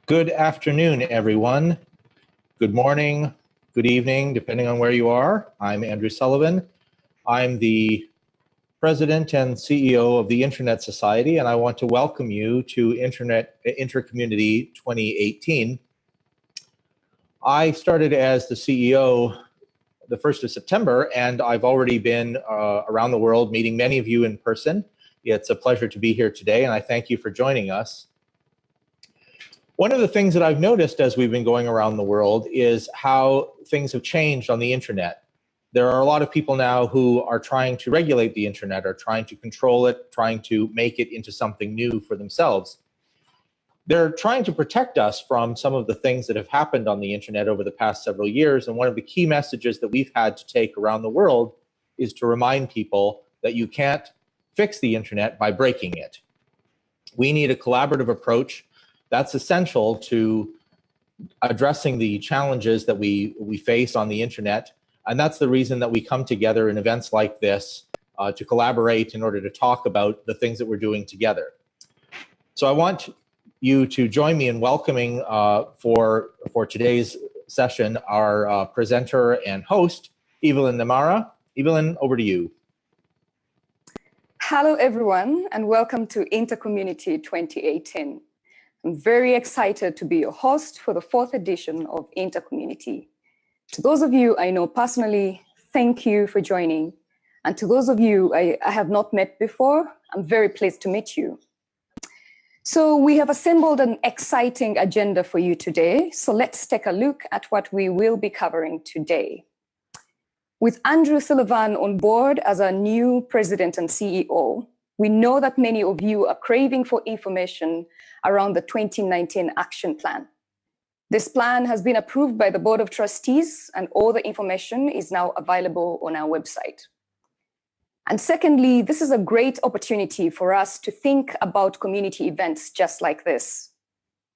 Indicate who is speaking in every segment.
Speaker 1: Good afternoon, everyone. Good morning, good evening, depending on where you are. I'm Andrew Sullivan. I'm the President and CEO of the Internet Society, and I want to welcome you to InterCommunity 2018. I started as the CEO the 1st of September, and I've already been around the world meeting many of you in person. It's a pleasure to be here today, and I thank you for joining us. One of the things that I've noticed as we've been going around the world is how things have changed on the internet. There are a lot of people now who are trying to regulate the internet, or trying to control it, trying to make it into something new for themselves. They're trying to protect us from some of the things that have happened on the internet over the past several years. And one of the key messages that we've had to take around the world is to remind people that you can't fix the internet by breaking it. We need a collaborative approach that's essential to addressing the challenges that we face on the internet. And that's the reason that we come together in events like this to collaborate in order to talk about the things that we're doing together. So I want you to join me in welcoming for today's session our presenter and host, Evelyn Namara. Evelyn, over to you.
Speaker 2: Hello, everyone, and welcome to InterCommunity 2018. I'm very excited to be your host for the 4th edition of InterCommunity. To those of you I know personally, thank you for joining. And to those of you I have not met before, I'm very pleased to meet you. So we have assembled an exciting agenda for you today. So let's take a look at what we will be covering today. With Andrew Sullivan on board as our new president and CEO, we know that many of you are craving for information around the 2019 action plan. This plan has been approved by the Board of Trustees, and all the information is now available on our website. And secondly, this is a great opportunity for us to think about community events just like this.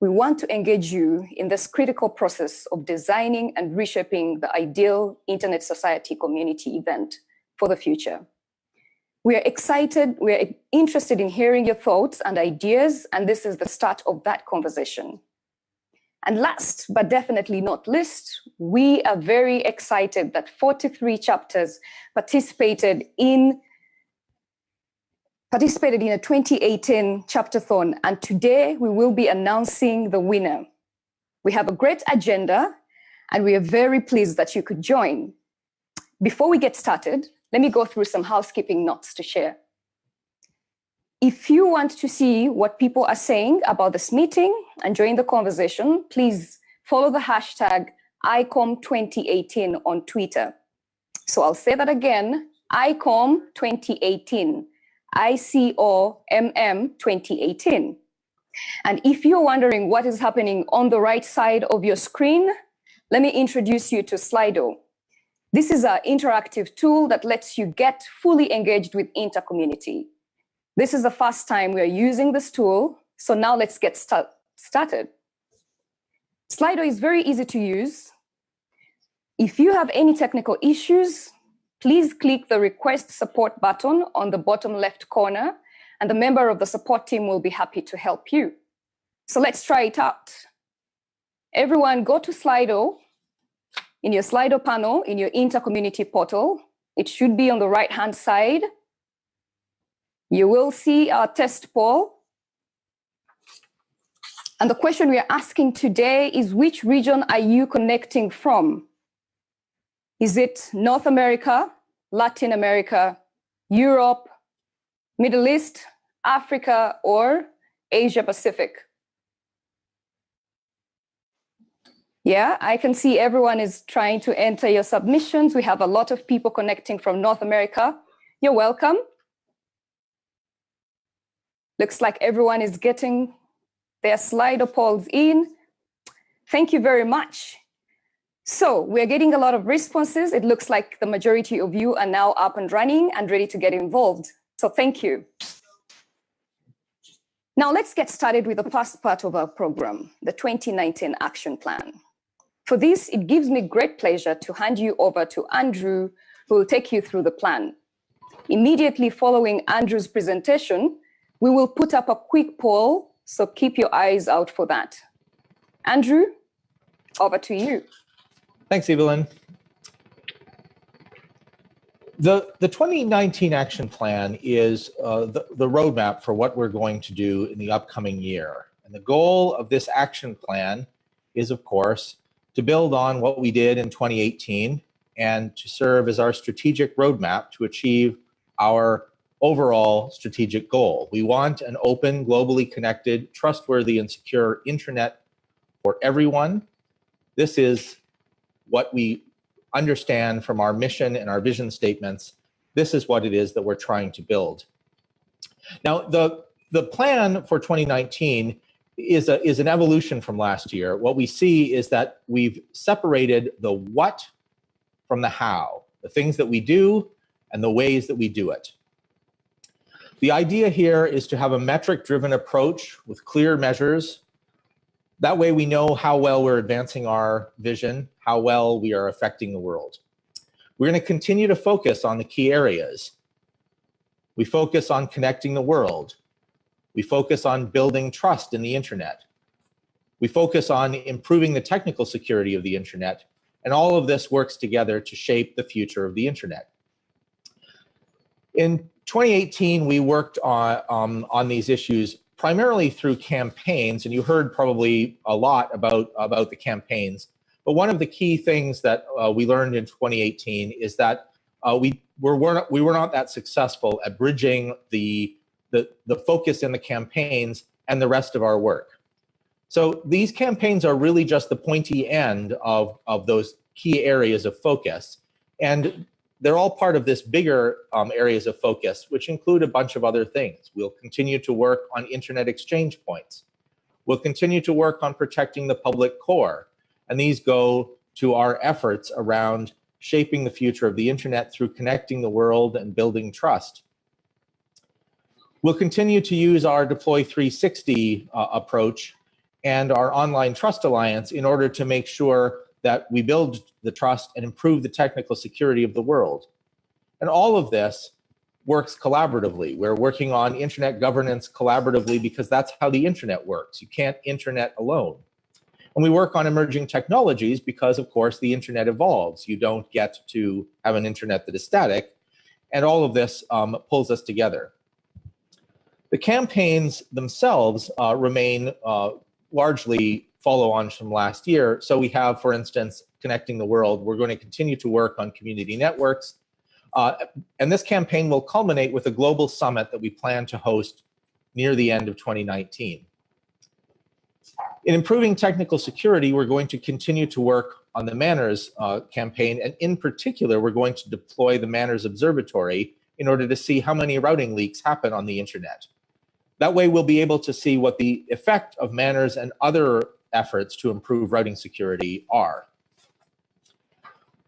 Speaker 2: We want to engage you in this critical process of designing and reshaping the ideal Internet Society community event for the future. We are excited, we are interested in hearing your thoughts and ideas, and this is the start of that conversation. And last, but definitely not least, we are very excited that 43 chapters participated in a 2018 chapter-thon, and today we will be announcing the winner. We have a great agenda, and we are very pleased that you could join. Before we get started, let me go through some housekeeping notes to share. If you want to see what people are saying about this meeting and join the conversation, please follow the hashtag ICOM2018 on Twitter. So I'll say that again, ICOM2018, ICOMM 2018. And if you're wondering what is happening on the right side of your screen, let me introduce you to Slido. This is our interactive tool that lets you get fully engaged with InterCommunity. This is the first time we are using this tool, so now let's get started. Slido is very easy to use. If you have any technical issues, please click the Request Support button on the bottom left corner, and the member of the support team will be happy to help you. So let's try it out. Everyone go to Slido. In your Slido panel, in your InterCommunity portal, it should be on the right-hand side. You will see our test poll. And the question we are asking today is, which region are you connecting from? Is it North America, Latin America, Europe, Middle East, Africa, or Asia Pacific? Yeah, I can see everyone is trying to enter your submissions. We have a lot of people connecting from North America. You're welcome. Looks like everyone is getting their Slido polls in. Thank you very much. So we're getting a lot of responses. It looks like the majority of you are now up and running and ready to get involved. So thank you. Now let's get started with the first part of our program, the 2019 action plan. For this, it gives me great pleasure to hand you over to Andrew, who will take you through the plan. Immediately following Andrew's presentation, we will put up a quick poll, so keep your eyes out for that. Andrew, over to you.
Speaker 1: Thanks, Evelyn. The 2019 action plan is the roadmap for what we're going to do in the upcoming year. And the goal of this action plan is, of course, to build on what we did in 2018 and to serve as our strategic roadmap to achieve our overall strategic goal. We want an open, globally connected, trustworthy, and secure internet for everyone. This is what we understand from our mission and our vision statements. This is what it is that we're trying to build. Now, the plan for 2019 is an evolution from last year. What we see is that we've separated the what from the how, the things that we do and the ways that we do it. The idea here is to have a metric-driven approach with clear measures. That way we know how well we're advancing our vision, how well we are affecting the world. We're going to continue to focus on the key areas. We focus on connecting the world. We focus on building trust in the internet. We focus on improving the technical security of the internet. And all of this works together to shape the future of the internet. In 2018, we worked on these issues primarily through campaigns, and you heard probably a lot about the campaigns. But one of the key things that we learned in 2018 is that we were not that successful at bridging the focus in the campaigns and the rest of our work. So these campaigns are really just the pointy end of those key areas of focus. And they're all part of this bigger areas of focus, which include a bunch of other things. We'll continue to work on internet exchange points. We'll continue to work on protecting the public core. And these go to our efforts around shaping the future of the internet through connecting the world and building trust. We'll continue to use our Deploy 360 approach and our Online Trust Alliance in order to make sure that we build the trust and improve the technical security of the world. And all of this works collaboratively. We're working on internet governance collaboratively because that's how the internet works. You can't internet alone. And we work on emerging technologies because, of course, the internet evolves. You don't get to have an internet that is static. And all of this pulls us together. The campaigns themselves remain largely follow-ons from last year. So we have, for instance, Connecting the World. We're going to continue to work on community networks. And this campaign will culminate with a global summit that we plan to host near the end of 2019. In improving technical security, we're going to continue to work on the Manners campaign. And in particular, we're going to deploy the Manners Observatory in order to see how many routing leaks happen on the internet. That way, we'll be able to see what the effect of Manners and other efforts to improve routing security are.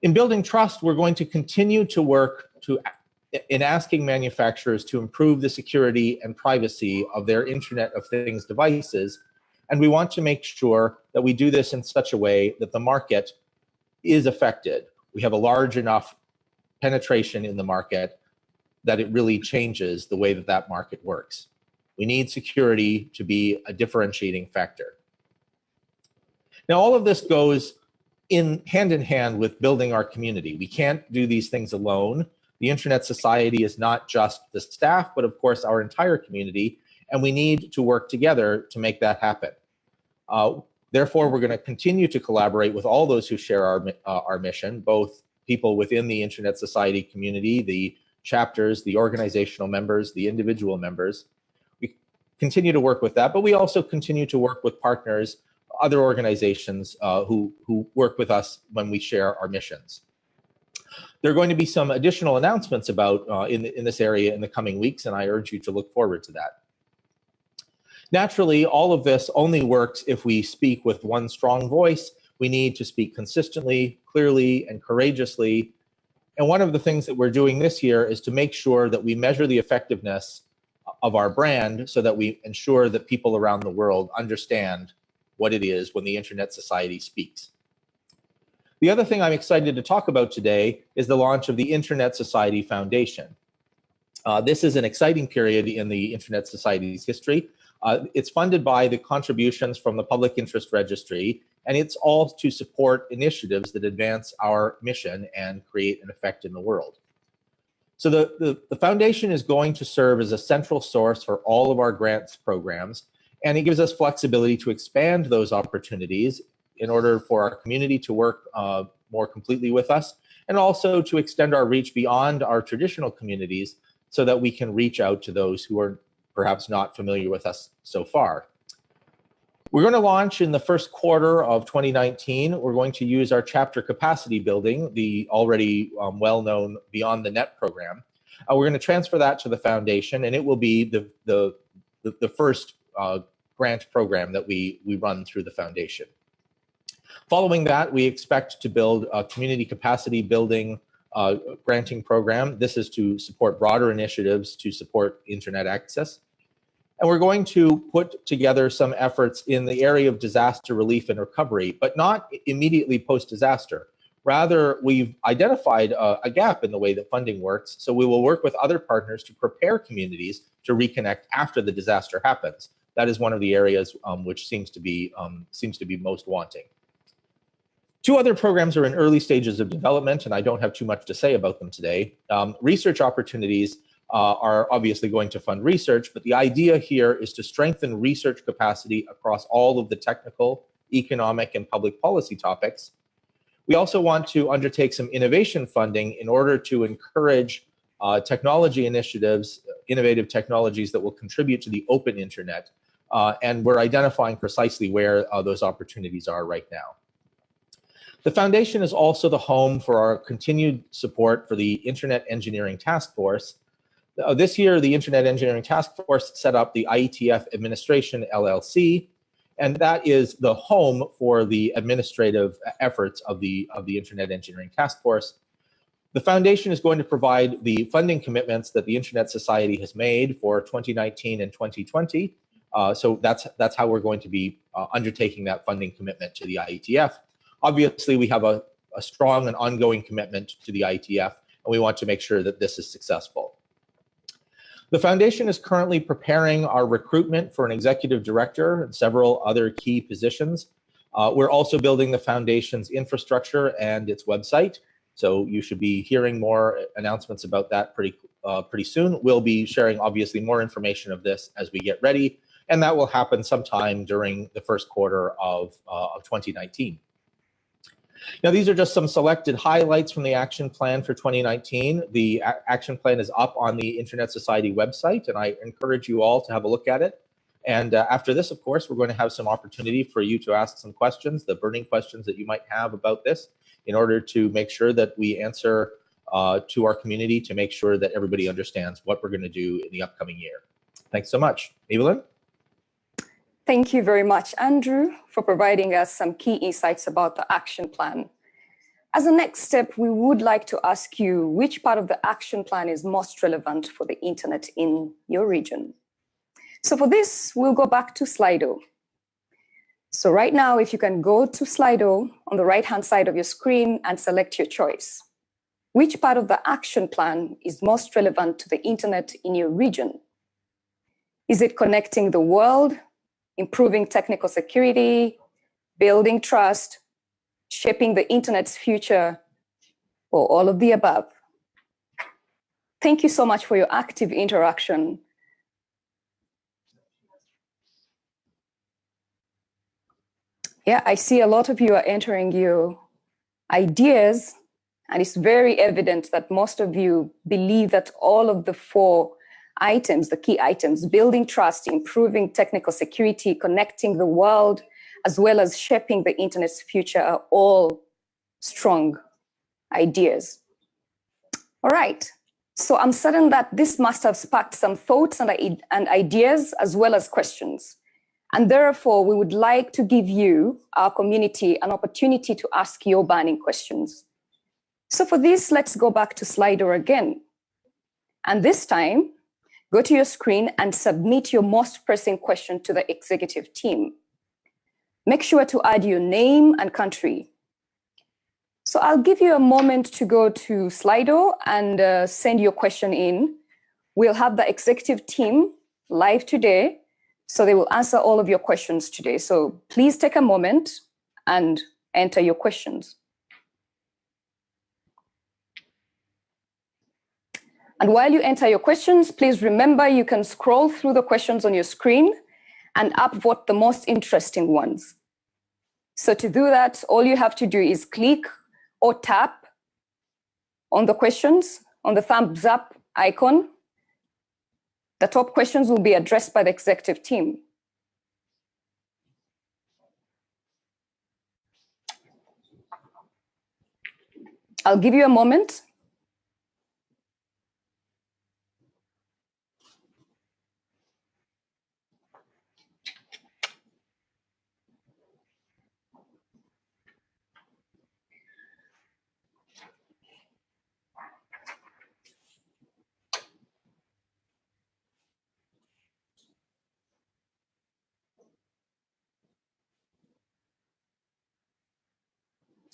Speaker 1: In building trust, we're going to continue to work in asking manufacturers to improve the security and privacy of their Internet of Things devices. And we want to make sure that we do this in such a way that the market is affected. We have a large enough penetration in the market that it really changes the way that that market works. We need security to be a differentiating factor. Now, all of this goes hand in hand with building our community. We can't do these things alone. The Internet Society is not just the staff, but of course our entire community, and we need to work together to make that happen. Therefore, we're going to continue to collaborate with all those who share our mission, both people within the Internet Society community, the chapters, the organizational members, the individual members. We continue to work with that, but we also continue to work with partners, other organizations who work with us when we share our missions. There are going to be some additional announcements about in this area in the coming weeks, and I urge you to look forward to that. Naturally, all of this only works if we speak with one strong voice. We need to speak consistently, clearly, and courageously. And one of the things that we're doing this year is to make sure that we measure the effectiveness of our brand so that we ensure that people around the world understand what it is when the Internet Society speaks. The other thing I'm excited to talk about today is the launch of the Internet Society Foundation. This is an exciting period in the Internet Society's history. It's funded by the contributions from the Public Interest Registry, and it's all to support initiatives that advance our mission and create an effect in the world. So the foundation is going to serve as a central source for all of our grants programs, and it gives us flexibility to expand those opportunities in order for our community to work more completely with us, and also to extend our reach beyond our traditional communities so that we can reach out to those who are perhaps not familiar with us so far. We're going to launch in the first quarter of 2019. We're going to use our chapter capacity building, the already well-known Beyond the Net program. We're going to transfer that to the foundation, and it will be the first grant program that we run through the foundation. Following that, we expect to build a community capacity building granting program. This is to support broader initiatives to support internet access. And we're going to put together some efforts in the area of disaster relief and recovery, but not immediately post-disaster. Rather, we've identified a gap in the way that funding works, so we will work with other partners to prepare communities to reconnect after the disaster happens. That is one of the areas which seems to be most wanting. Two other programs are in early stages of development, and I don't have too much to say about them today. Research opportunities are obviously going to fund research, but the idea here is to strengthen research capacity across all of the technical, economic, and public policy topics. We also want to undertake some innovation funding in order to encourage technology initiatives, innovative technologies that will contribute to the open internet, and we're identifying precisely where those opportunities are right now. The foundation is also the home for our continued support for the Internet Engineering Task Force. This year, the Internet Engineering Task Force set up the IETF Administration LLC, and that is the home for the administrative efforts of the Internet Engineering Task Force. The foundation is going to provide the funding commitments that the Internet Society has made for 2019 and 2020. So that's how we're going to be undertaking that funding commitment to the IETF. Obviously, we have a strong and ongoing commitment to the IETF, and we want to make sure that this is successful. The foundation is currently preparing our recruitment for an executive director and several other key positions. We're also building the foundation's infrastructure and its website, so you should be hearing more announcements about that pretty soon. We'll be sharing, obviously, more information of this as we get ready, and that will happen sometime during the first quarter of 2019. Now, these are just some selected highlights from the action plan for 2019. The action plan is up on the Internet Society website, and I encourage you all to have a look at it. And after this, of course, we're going to have some opportunity for you to ask some questions, the burning questions that you might have about this, in order to make sure that we answer to our community to make sure that everybody understands what we're going to do in the upcoming year. Thanks so much. Evelyn?
Speaker 2: Thank you very much, Andrew, for providing us some key insights about the action plan. As a next step, we would like to ask you which part of the action plan is most relevant for the internet in your region. So for this, we'll go back to Slido. So right now, if you can go to Slido on the right-hand side of your screen and select your choice. Which part of the action plan is most relevant to the internet in your region? Is it connecting the world, improving technical security, building trust, shaping the internet's future, or all of the above? Thank you so much for your active interaction. Yeah, I see a lot of you are entering your ideas, and it's very evident that most of you believe that all of the four items, the key items, building trust, improving technical security, connecting the world, as well as shaping the internet's future are all strong ideas. All right, so I'm certain that this must have sparked some thoughts and ideas as well as questions. And therefore, we would like to give you, our community, an opportunity to ask your burning questions. So for this, let's go back to Slido again. And this time, go to your screen and submit your most pressing question to the executive team. Make sure to add your name and country. So I'll give you a moment to go to Slido and send your question in. We'll have the executive team live today So they will answer all of your questions today. So please take a moment and enter your questions. And while you enter your questions, please remember you can scroll through the questions on your screen and upvote the most interesting ones. So to do that, all you have to do is click or tap on the questions, on the thumbs up icon. The top questions will be addressed by the executive team. I'll give you a moment.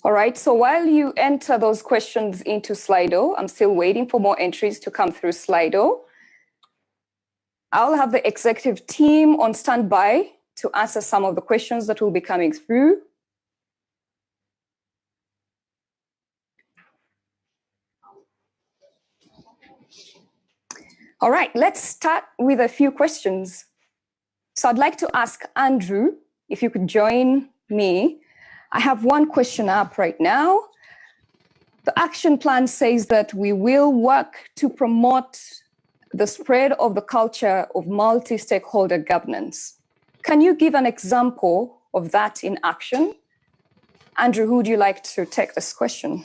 Speaker 2: All right, so while you enter those questions into Slido, I'm still waiting for more entries to come through Slido. I'll have the executive team on standby to answer some of the questions that will be coming through. All right, let's start with a few questions. So I'd like to ask Andrew, if you could join me. I have one question up right now. The action plan says that we will work to promote the spread of the culture of multi-stakeholder governance. Can you give an example of that in action? Andrew, who would you like to take this question?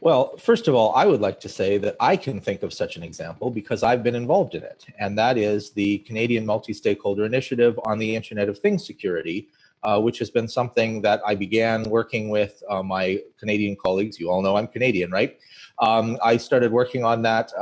Speaker 1: Well, first of all, I would like to say that I can think of such an example because I've been involved in it, and that is the Canadian Multi-Stakeholder Initiative on the Internet of Things security, which has been something that I began working with my Canadian colleagues. You all know I'm Canadian, right? I started working on that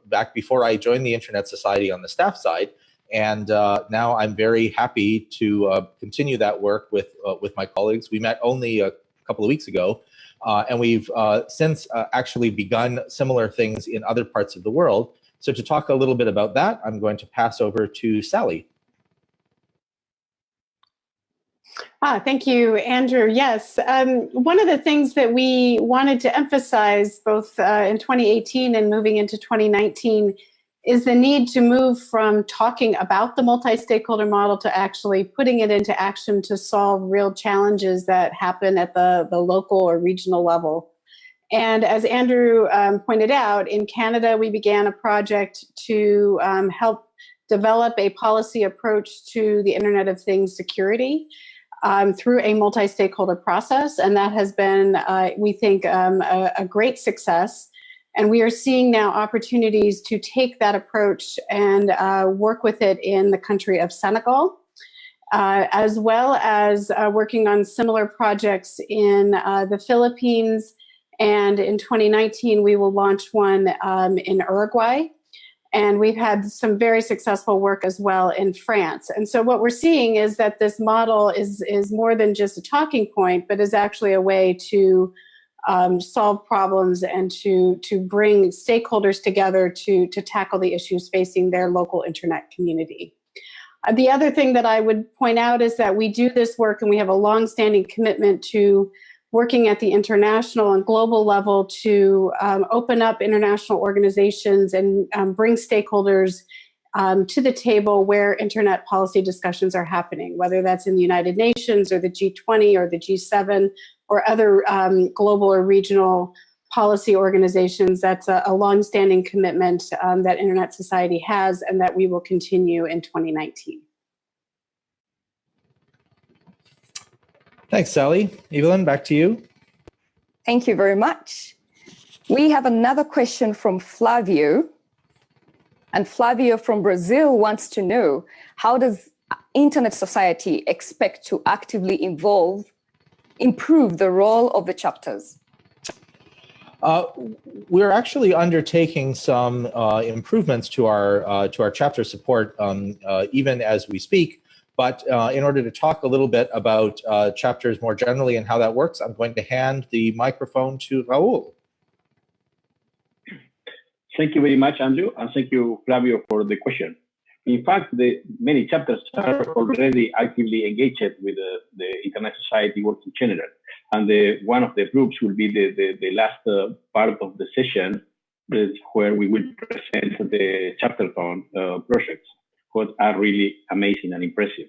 Speaker 1: back before I joined the Internet Society on the staff side, and now I'm very happy to continue that work with my colleagues. We met only a couple of weeks ago, and we've since actually begun similar things in other parts of the world. So to talk a little bit about that, I'm going to pass over to Sally.
Speaker 3: Thank you, Andrew. Yes, one of the things that we wanted to emphasize both in 2018 and moving into 2019 is the need to move from talking about the multi-stakeholder model to actually putting it into action to solve real challenges that happen at the local or regional level. And as Andrew pointed out, in Canada, we began a project to help develop a policy approach to the Internet of Things security through a multi-stakeholder process. And that has been, we think, a great success. And we are seeing now opportunities to take that approach and work with it in the country of Senegal, as well as working on similar projects in the Philippines. And in 2019, we will launch one in Uruguay. And we've had some very successful work as well in France. And so what we're seeing is that this model is more than just a talking point, but is actually a way to solve problems and to bring stakeholders together to tackle the issues facing their local internet community. The other thing that I would point out is that we do this work and we have a long-standing commitment to working at the international and global level to open up international organizations and bring stakeholders to the table where internet policy discussions are happening, whether that's in the United Nations or the G20 or the G7 or other global or regional policy organizations. That's a longstanding commitment that Internet Society has and that we will continue in 2019.
Speaker 1: Thanks, Sally. Evelyn, back to you.
Speaker 2: Thank you very much. We have another question from Flavio. And Flavio from Brazil wants to know, how does Internet Society expect to actively improve the role of the chapters?
Speaker 1: We're actually undertaking some improvements to our chapter support even as we speak. But in order to talk a little bit about chapters more generally and how that works, I'm going to hand the microphone to Raul.
Speaker 4: Thank you very much, Andrew, and thank you, Flavio, for the question. In fact, many chapters are already actively engaged with the Internet Society work in general. And one of the groups will be the last part of the session, where we will present the chapter-thon projects, what are really amazing and impressive.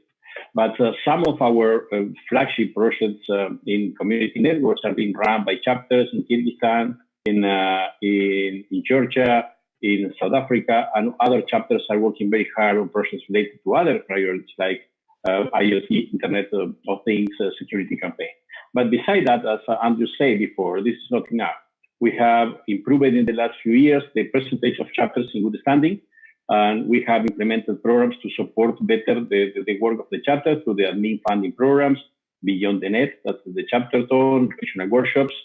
Speaker 4: But some of our flagship projects in community networks are being run by chapters in Kyrgyzstan, in Georgia, in South Africa, and other chapters are working very hard on projects related to other priorities like IoT, Internet of Things, security campaign. But beside that, as Andrew said before, this is not enough. We have improved in the last few years the percentage of chapters in good standing, and we have implemented programs to support better the work of the chapter through the admin funding programs, Beyond the Net, that's the chapter-thon, regional workshops.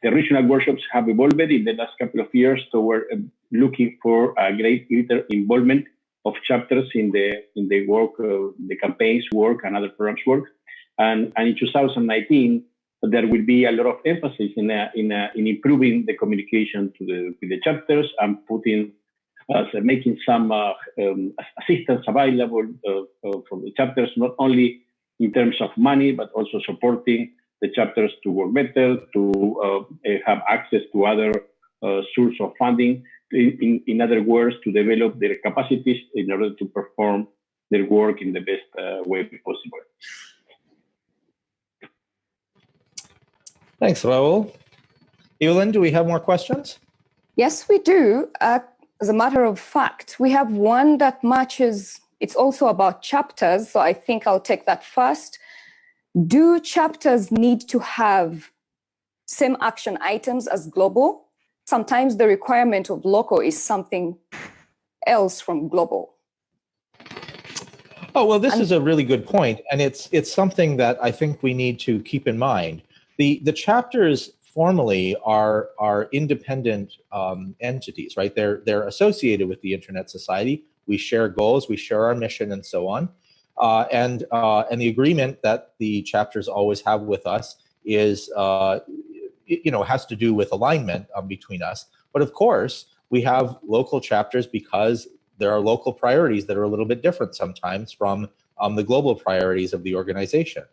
Speaker 4: The regional workshops have evolved in the last couple of years toward looking for a greater involvement of chapters in the work, the campaigns work and other programs work. And in 2019, there will be a lot of emphasis in improving the communication with the chapters and making some assistance available from the chapters, not only in terms of money, but also supporting the chapters to work better, to have access to other sources of funding. In other words, to develop their capacities in order to perform their work in the best way possible.
Speaker 1: Thanks, Raul. Evelyn, do we have more questions?
Speaker 2: Yes, we do. As a matter of fact, we have one that matches, it's also about chapters, so I think I'll take that first. Do chapters need to have same action items as global? Sometimes the requirement of local is something else from global.
Speaker 1: Oh, well, this is a really good point, and it's something that I think we need to keep in mind. The chapters formally are independent entities, right? They're associated with the Internet Society. We share goals, we share our mission, and so on. And the agreement that the chapters always have with us is, has to do with alignment between us. But of course, we have local chapters because there are local priorities that are a little bit different sometimes from the global priorities of the organization.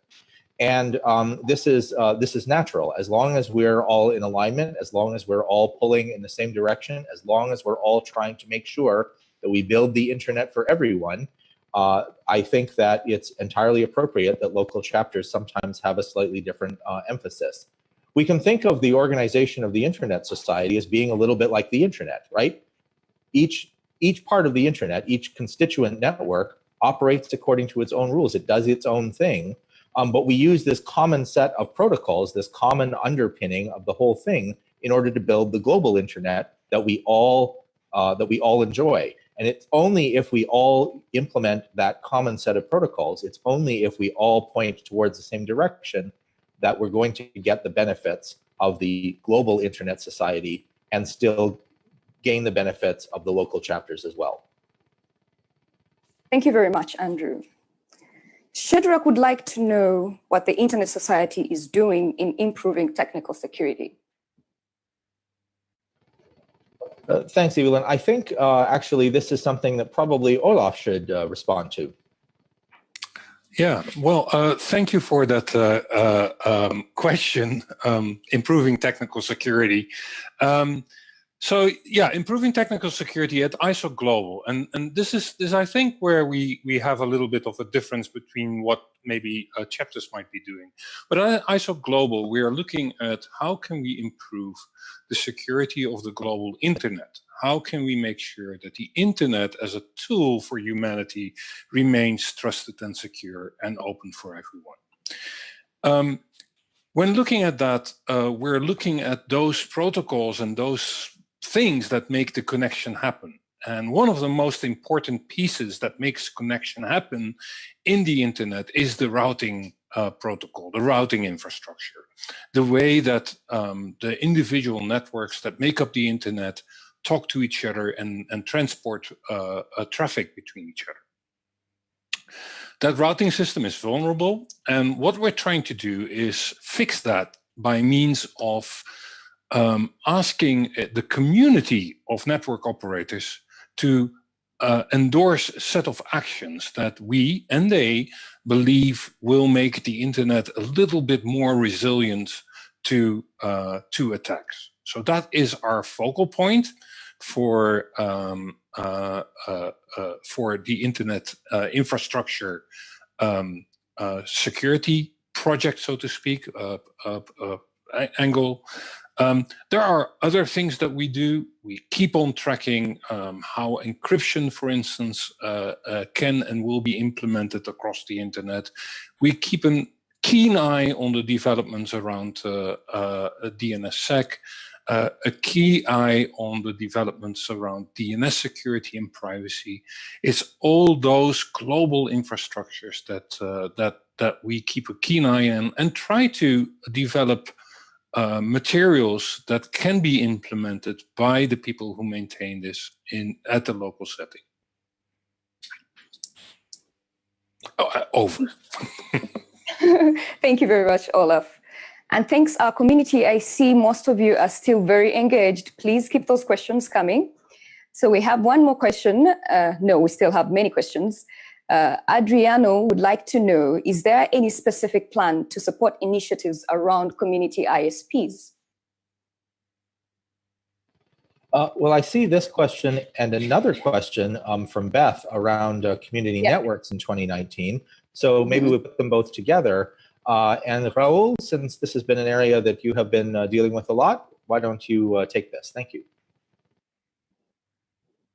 Speaker 1: And this is natural. As long as we're all in alignment, as long as we're all pulling in the same direction, as long as we're all trying to make sure that we build the internet for everyone, I think that it's entirely appropriate that local chapters sometimes have a slightly different emphasis. We can think of the organization of the Internet Society as being a little bit like the internet, right? Each part of the internet, each constituent network operates according to its own rules. It does its own thing. But we use this common set of protocols, this common underpinning of the whole thing in order to build the global internet that we all enjoy. And it's only if we all implement that common set of protocols, it's only if we all point towards the same direction that we're going to get the benefits of the global Internet Society and still gain the benefits of the local chapters as well.
Speaker 2: Thank you very much, Andrew. Shadrach would like to know what the Internet Society is doing in improving technical security.
Speaker 1: Thanks, Evelyn. I think actually this is something that probably Olaf should respond to.
Speaker 5: Yeah, well, thank you for that question, improving technical security. So yeah, improving technical security at ISO Global, and this is I think where we have a little bit of a difference between what maybe chapters might be doing. But at ISO Global, we are looking at how can we improve the security of the global internet. How can we make sure that the internet as a tool for humanity remains trusted and secure and open for everyone? When looking at that, we're looking at those protocols and those things that make the connection happen. And one of the most important pieces that makes connection happen in the internet is the routing protocol, the routing infrastructure, the way that the individual networks that make up the internet talk to each other and transport traffic between each other. That routing system is vulnerable, and what we're trying to do is fix that by means of asking the community of network operators to endorse a set of actions that we and they believe will make the internet a little bit more resilient to attacks. So that is our focal point for the internet infrastructure security project, so to speak, angle. There are other things that we do. We keep on tracking how encryption, for instance, can and will be implemented across the internet. We keep a keen eye on the developments around DNSSEC, a key eye on the developments around DNS security and privacy. It's all those global infrastructures that we keep a keen eye on and try to develop materials that can be implemented by the people who maintain this at the local setting. Over.
Speaker 2: Thank you very much, Olaf. And thanks, our community. I see most of you are still very engaged. Please keep those questions coming. So we have one more question. No, we still have many questions. Adriano would like to know, is there any specific plan to support initiatives around community ISPs?
Speaker 1: Well, I see this question and another question from Beth around community networks in 2019. So maybe we put them both together. And Raul, since this has been an area that you have been dealing with a lot, why don't you take this? Thank you.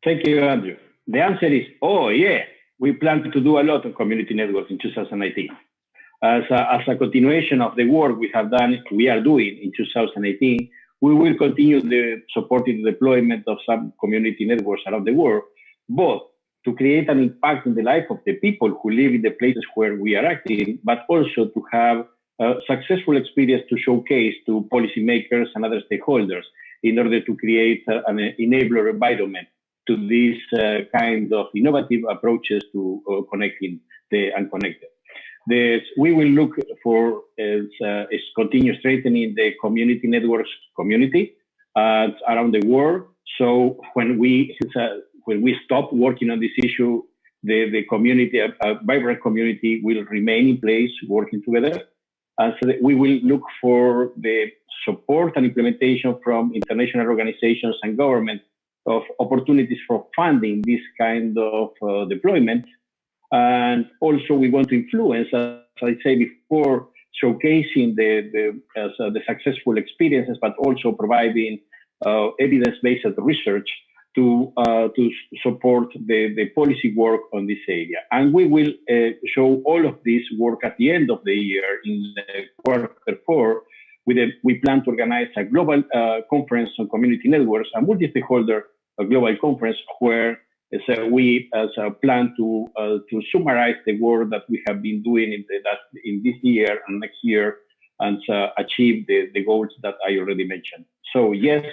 Speaker 4: Thank you, Andrew. The answer is, oh, yeah. We plan to do a lot of community networks in 2019. As a continuation of the work we are doing in 2018, we will continue supporting the deployment of some community networks around the world, both to create an impact in the life of the people who live in the places where we are acting, but also to have a successful experience to showcase to policymakers and other stakeholders in order to create an enabler environment to these kind of innovative approaches to connecting the unconnected. We will look for is continue strengthening the community networks community around the world. So when we stop working on this issue, the community, a vibrant community, will remain in place working together. So that we will look for the support and implementation from international organizations and government of opportunities for funding this kind of deployment. And also we want to influence, as I said before, showcasing the successful experiences, but also providing evidence-based research to support the policy work on this area. And we will show all of this work at the end of the year in Q4. We plan to organize a global conference on community networks, a multi-stakeholder global conference where we plan to summarize the work that we have been doing in this year and next year and achieve the goals that I already mentioned. So yes,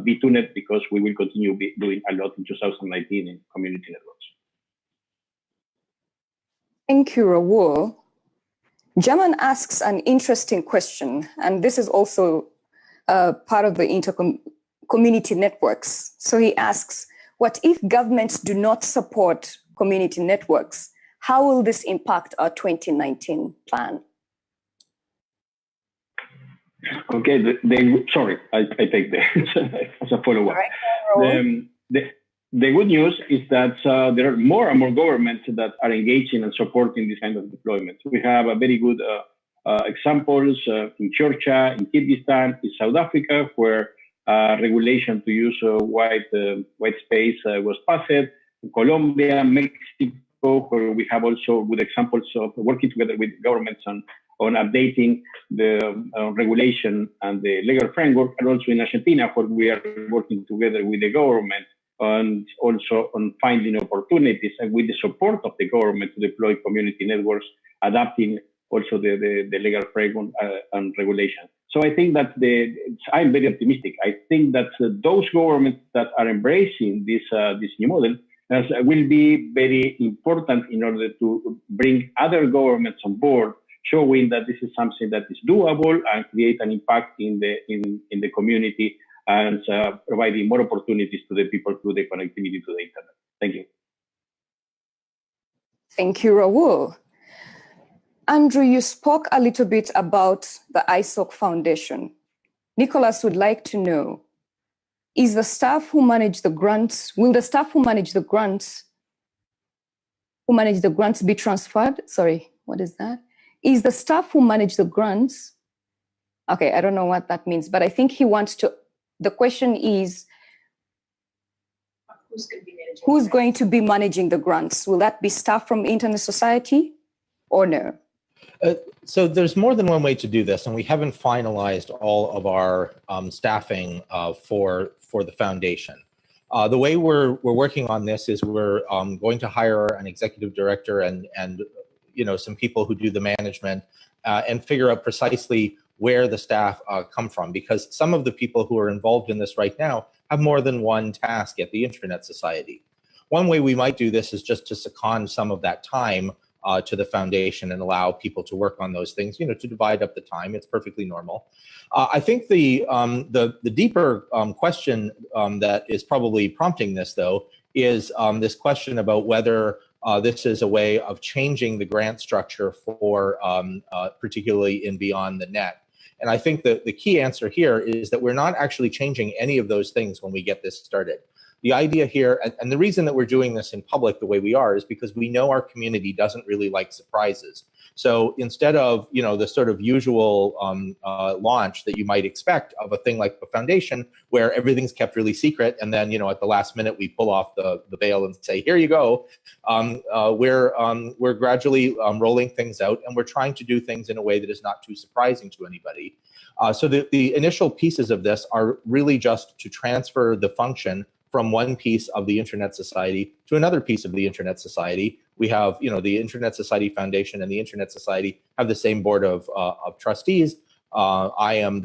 Speaker 4: be tuned because we will continue doing a lot in 2019 in community networks.
Speaker 2: Thank you, Raul. Jaman asks an interesting question, and this is also part of the community networks. So he asks, what if governments do not support community networks? How will this impact our 2019 plan?
Speaker 4: Okay, sorry, I take this as a follow-up. Right. The good news is that there are more and more governments that are engaging and supporting this kind of deployment. We have a very good examples in Georgia, in Kyrgyzstan, in South Africa, where regulation to use white space was passed. In Colombia, Mexico, where we have also good examples of working together with governments on updating the regulation and the legal framework, and also in Argentina, where we are working together with the government and also on finding opportunities and with the support of the government to deploy community networks, adapting also the legal framework and regulation. So I think that I'm very optimistic. I think that those governments that are embracing this new model will be very important in order to bring other governments on board, showing that this is something that is doable and create an impact in the community and providing more opportunities to the people through the connectivity to the internet. Thank you.
Speaker 2: Thank you, Raul. Andrew, you spoke a little bit about the ISOC Foundation. Nicholas would like to know, is the staff who manage the grants, will the staff who manage the grants be transferred? Sorry, what is that? Is the staff who manage the grants, okay, I don't know what that means, but I think he wants to, the question is, who's going to be managing the grants? Will that be staff from Internet Society or no?
Speaker 1: So there's more than one way to do this, and we haven't finalized all of our staffing for the foundation. The way we're working on this is we're going to hire an executive director and some people who do the management and figure out precisely where the staff come from, because some of the people who are involved in this right now have more than one task at the Internet Society. One way we might do this is just to second some of that time to the foundation and allow people to work on those things, to divide up the time. It's perfectly normal. I think the deeper question that is probably prompting this, though, is this question about whether this is a way of changing the grant structure for particularly in Beyond the Net. And I think that the key answer here is that we're not actually changing any of those things when we get this started. The idea here, and the reason that we're doing this in public the way we are, is because we know our community doesn't really like surprises. So instead of the sort of usual launch that you might expect of a thing like the foundation, where everything's kept really secret, and then at the last minute we pull off the veil and say, here you go, we're gradually rolling things out, and we're trying to do things in a way that is not too surprising to anybody. So the initial pieces of this are really just to transfer the function from one piece of the Internet Society to another piece of the Internet Society. We have, the Internet Society Foundation and the Internet Society have the same board of trustees. I am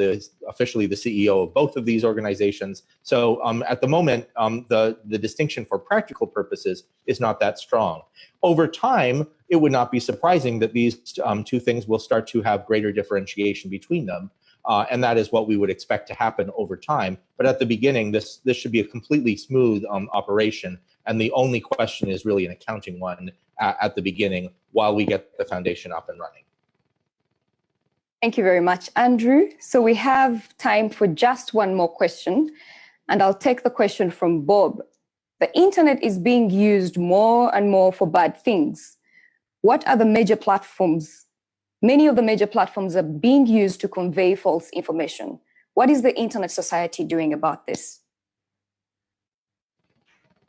Speaker 1: officially the CEO of both of these organizations. So at the moment, the distinction for practical purposes is not that strong. Over time, it would not be surprising that these two things will start to have greater differentiation between them. And that is what we would expect to happen over time. But at the beginning, this should be a completely smooth operation. And the only question is really an accounting one at the beginning while we get the foundation up and running.
Speaker 2: Thank you very much, Andrew. So we have time for just one more question. And I'll take the question from Bob. The internet is being used more and more for bad things. What are the major platforms? Many of the major platforms are being used to convey false information. What is the Internet Society doing about this?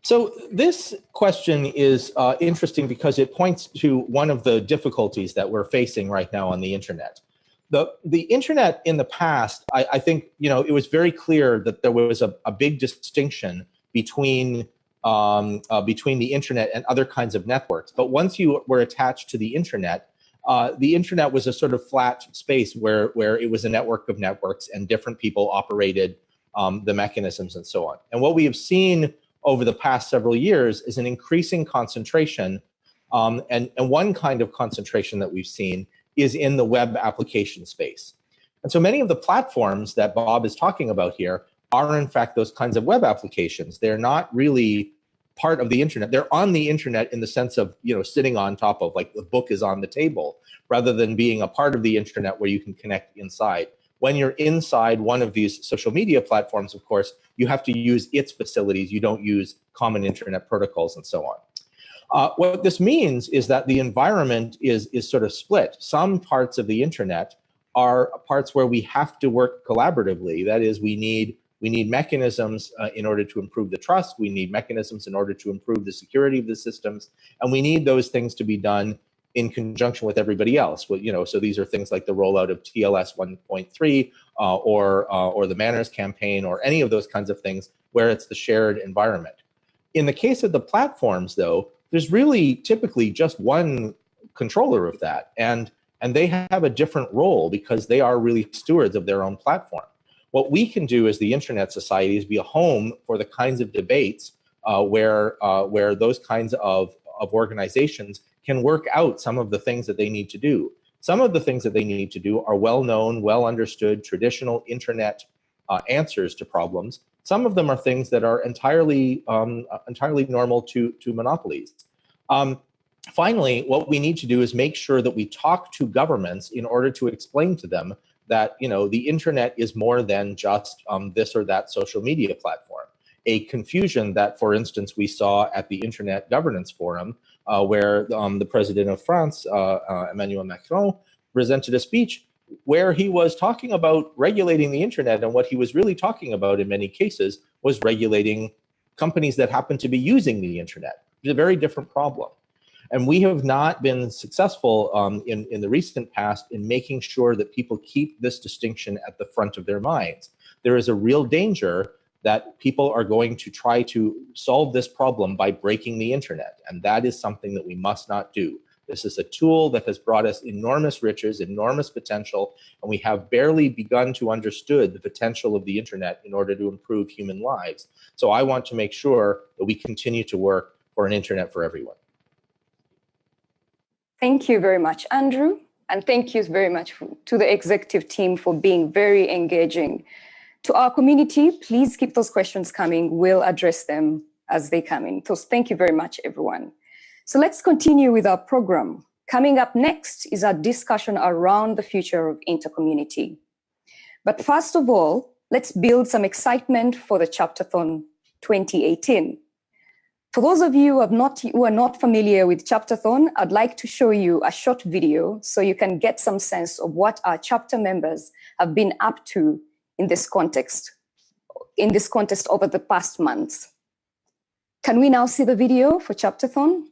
Speaker 1: So this question is interesting because it points to one of the difficulties that we're facing right now on the internet. The internet in the past, I think, it was very clear that there was a big distinction between the internet and other kinds of networks. But once you were attached to the internet was a sort of flat space where it was a network of networks and different people operated the mechanisms and so on. And what we have seen over the past several years is an increasing concentration. And one kind of concentration that we've seen is in the web application space. And so many of the platforms that Bob is talking about here are in fact those kinds of web applications. They're not really part of the internet. They're on the internet in the sense of, sitting on top of, like the book is on the table, rather than being a part of the internet where you can connect inside. When you're inside one of these social media platforms, of course, you have to use its facilities. You don't use common internet protocols and so on. What this means is that the environment is sort of split. Some parts of the internet are parts where we have to work collaboratively. That is, we need mechanisms in order to improve the trust. We need mechanisms in order to improve the security of the systems. And we need those things to be done in conjunction with everybody else. So these are things like the rollout of TLS 1.3 or the Manners campaign or any of those kinds of things where it's the shared environment. In the case of the platforms, though, there's really typically just one controller of that. And they have a different role because they are really stewards of their own platform. What we can do as the Internet Society is be a home for the kinds of debates where those kinds of organizations can work out some of the things that they need to do. Some of the things that they need to do are well-known, well-understood, traditional internet answers to problems. Some of them are things that are entirely normal to monopolies. Finally, what we need to do is make sure that we talk to governments in order to explain to them that the internet is more than just this or that social media platform. A confusion that, for instance, we saw at the Internet Governance Forum, where the president of France, Emmanuel Macron, presented a speech where he was talking about regulating the internet, and what he was really talking about in many cases was regulating companies that happen to be using the internet. It's a very different problem. And we have not been successful in the recent past in making sure that people keep this distinction at the front of their minds. There is a real danger that people are going to try to solve this problem by breaking the internet, and that is something that we must not do. This is a tool that has brought us enormous riches, enormous potential, and we have barely begun to understood the potential of the internet in order to improve human lives. So I want to make sure that we continue to work for an internet for everyone.
Speaker 2: Thank you very much, Andrew. And thank you very much to the executive team for being very engaging. To our community, please keep those questions coming. We'll address them as they come in. So thank you very much, everyone. So let's continue with our program. Coming up next is our discussion around the future of intercommunity. But first of all, let's build some excitement for the Chaptathon 2018. For those of you who are not familiar with Chaptathon, I'd like to show you a short video so you can get some sense of what our chapter members have been up to in this context over the past months. Can we now see the video for Chaptathon?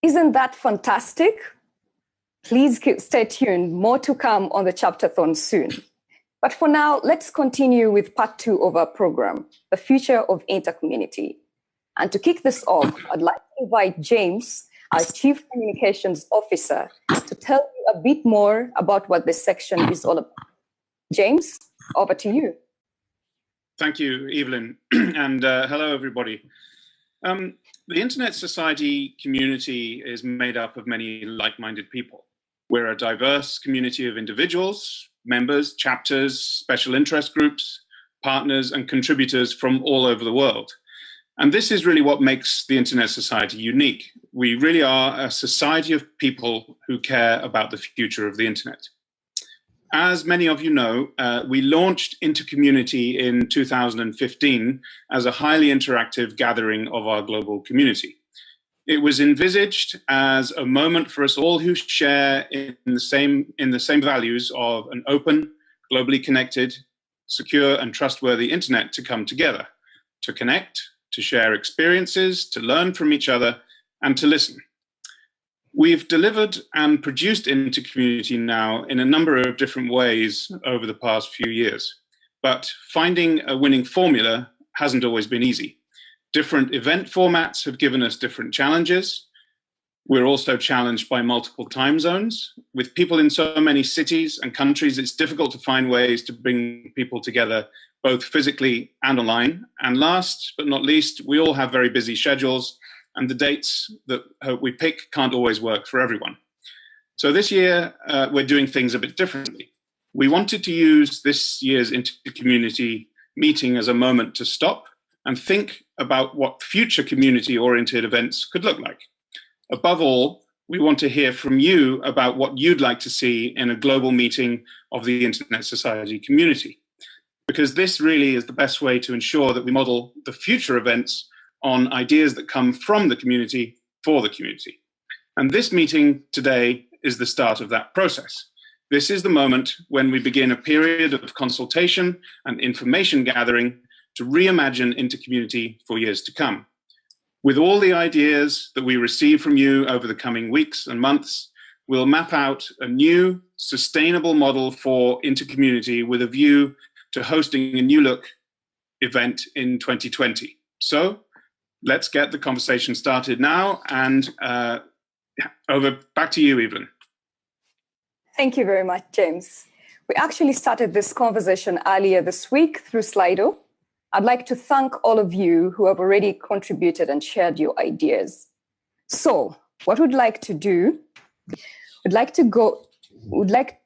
Speaker 2: Isn't that fantastic? Please stay tuned. More to come on the Chaptathon soon. But for now, let's continue with part 2 of our program, the future of intercommunity. And to kick this off, I'd like to invite James, our Chief Communications Officer, to tell you a bit more about what this section is all about. James, over to you.
Speaker 6: Thank you, Evelyn, and hello, everybody. The Internet Society community is made up of many like-minded people. We're a diverse community of individuals, members, chapters, special interest groups, partners, and contributors from all over the world. And this is really what makes the Internet Society unique. We really are a society of people who care about the future of the Internet. As many of you know, we launched InterCommunity in 2015 as a highly interactive gathering of our global community. It was envisaged as a moment for us all who share in the same values of an open, globally connected, secure, and trustworthy internet to come together, to connect, to share experiences, to learn from each other, and to listen. We've delivered and produced InterCommunity now in a number of different ways over the past few years, but finding a winning formula hasn't always been easy. Different event formats have given us different challenges. We're also challenged by multiple time zones. With people in so many cities and countries, it's difficult to find ways to bring people together, both physically and online. And last but not least, we all have very busy schedules, and the dates that we pick can't always work for everyone. So this year, we're doing things a bit differently. We wanted to use this year's InterCommunity meeting as a moment to stop and think about what future community-oriented events could look like. Above all, we want to hear from you about what you'd like to see in a global meeting of the Internet Society community, because this really is the best way to ensure that we model the future events on ideas that come from the community for the community. And this meeting today is the start of that process. This is the moment when we begin a period of consultation and information gathering to reimagine InterCommunity for years to come. With all the ideas that we receive from you over the coming weeks and months, we'll map out a new, sustainable model for InterCommunity with a view to hosting a new look event in 2020. So let's get the conversation started now, and back to you, Evelyn.
Speaker 2: Thank you very much, James. We actually started this conversation earlier this week through Slido. I'd like to thank all of you who have already contributed and shared your ideas. So what we'd like to do, we'd like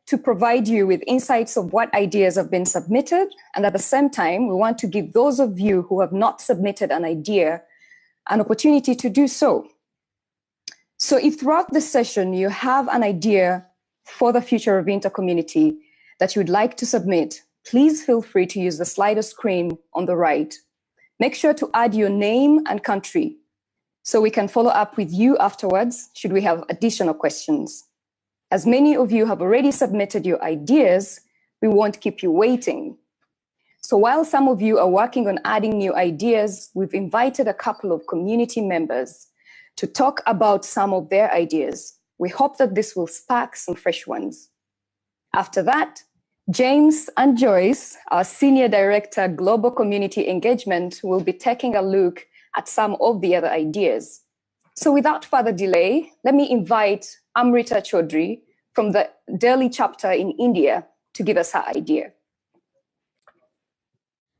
Speaker 2: to provide you with insights of what ideas have been submitted. And at the same time, we want to give those of you who have not submitted an idea an opportunity to do so. So if throughout this session you have an idea for the future of InterCommunity that you'd like to submit, please feel free to use the Slido screen on the right. Make sure to add your name and country so we can follow up with you afterwards should we have additional questions. As many of you have already submitted your ideas, we won't keep you waiting. So while some of you are working on adding new ideas, we've invited a couple of community members to talk about some of their ideas. We hope that this will spark some fresh ones. After that, James and Joyce, our Senior Director, Global Community Engagement, will be taking a look at some of the other ideas. So without further delay, let me invite Amrita Chaudhary from the Delhi chapter in India to give us her idea.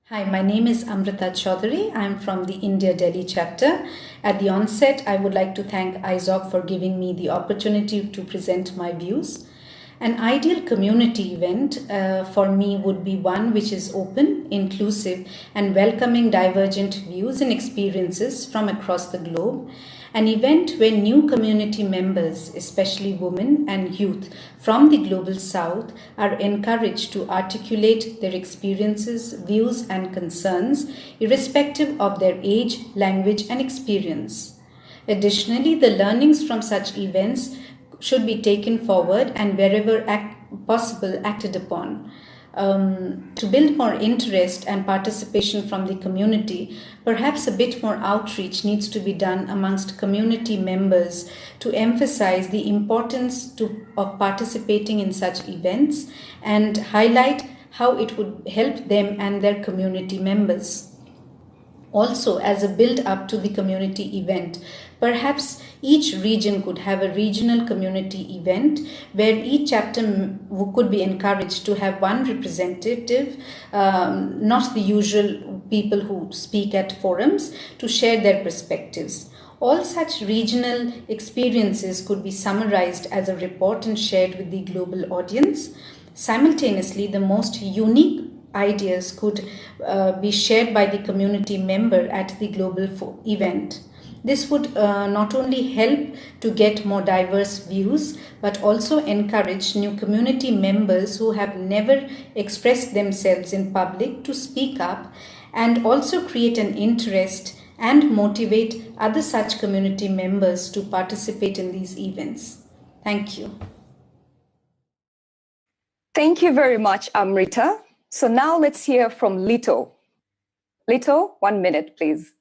Speaker 7: Hi, my name is Amrita Chaudhary. I'm from the India Delhi chapter. At the onset, I would like to thank ISOC for giving me the opportunity to present my views. An ideal community event for me would be one which is open, inclusive, and welcoming divergent views and experiences from across the globe. An event where new community members, especially women and youth from the global south, are encouraged to articulate their experiences, views, and concerns, irrespective of their age, language, and experience. Additionally, the learnings from such events should be taken forward and wherever possible acted upon. To build more interest and participation from the community, perhaps a bit more outreach needs to be done amongst community members to emphasize the importance of participating in such events and highlight how it would help them and their community members. Also, as a build-up to the community event, perhaps each region could have a regional community event where each chapter could be encouraged to have one representative, not the usual people who speak at forums, to share their perspectives. All such regional experiences could be summarized as a report and shared with the global audience. Simultaneously, the most unique ideas could be shared by the community member at the global event. This would not only help to get more diverse views, but also encourage new community members who have never expressed themselves in public to speak up, and also create an interest and motivate other such community members to participate in these events. Thank you.
Speaker 2: Thank you very much, Amrita. So now let's hear from Lito. Lito, 1 minute, please.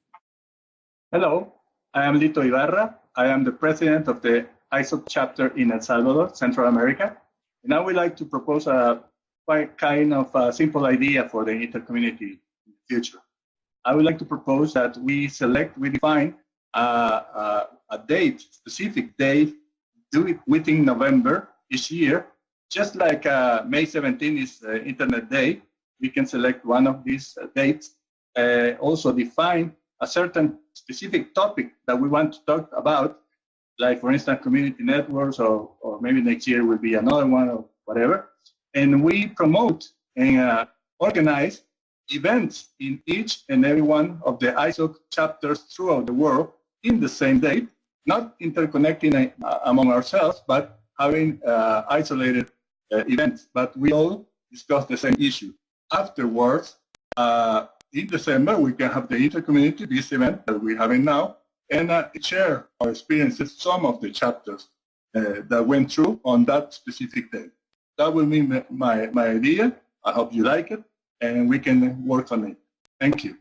Speaker 8: Hello, I am Lito Ibarra. I am the president of the ISOC chapter in El Salvador, Central America. And I would like to propose a kind of simple idea for the InterCommunity in the future. I would like to propose that we define a date, specific date, do it within November each year. Just like May 17 is Internet Day, we can select one of these dates. Also define a certain specific topic that we want to talk about, like for instance, community networks, or maybe next year will be another one or whatever. And we promote and organize events in each and every one of the ISOC chapters throughout the world in the same day, not interconnecting among ourselves, but having isolated events. But we all discuss the same issue. Afterwards, in December, we can have the InterCommunity, this event that we're having now, and share our experiences, some of the chapters that went through on that specific day. That will be my idea. I hope you like it, and we can work on it. Thank you.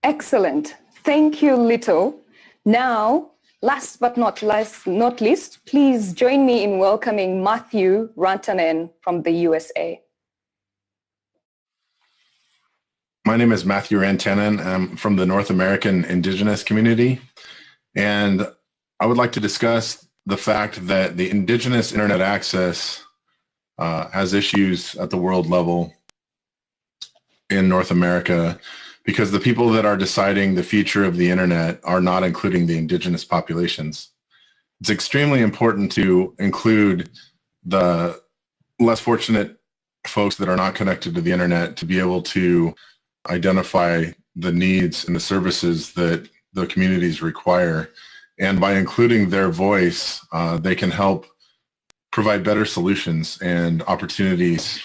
Speaker 2: Excellent. Thank you, Lito. Now, last but not least, please join me in welcoming Matthew R Antonin from the USA.
Speaker 9: My name is Matthew R Antonin. I'm from the North American Indigenous community, and I would like to discuss the fact that the indigenous internet access has issues at the world level in North America, because the people that are deciding the future of the internet are not including the indigenous populations. It's extremely important to include the less fortunate folks that are not connected to the internet to be able to identify the needs and the services that the communities require. And by including their voice, they can help provide better solutions and opportunities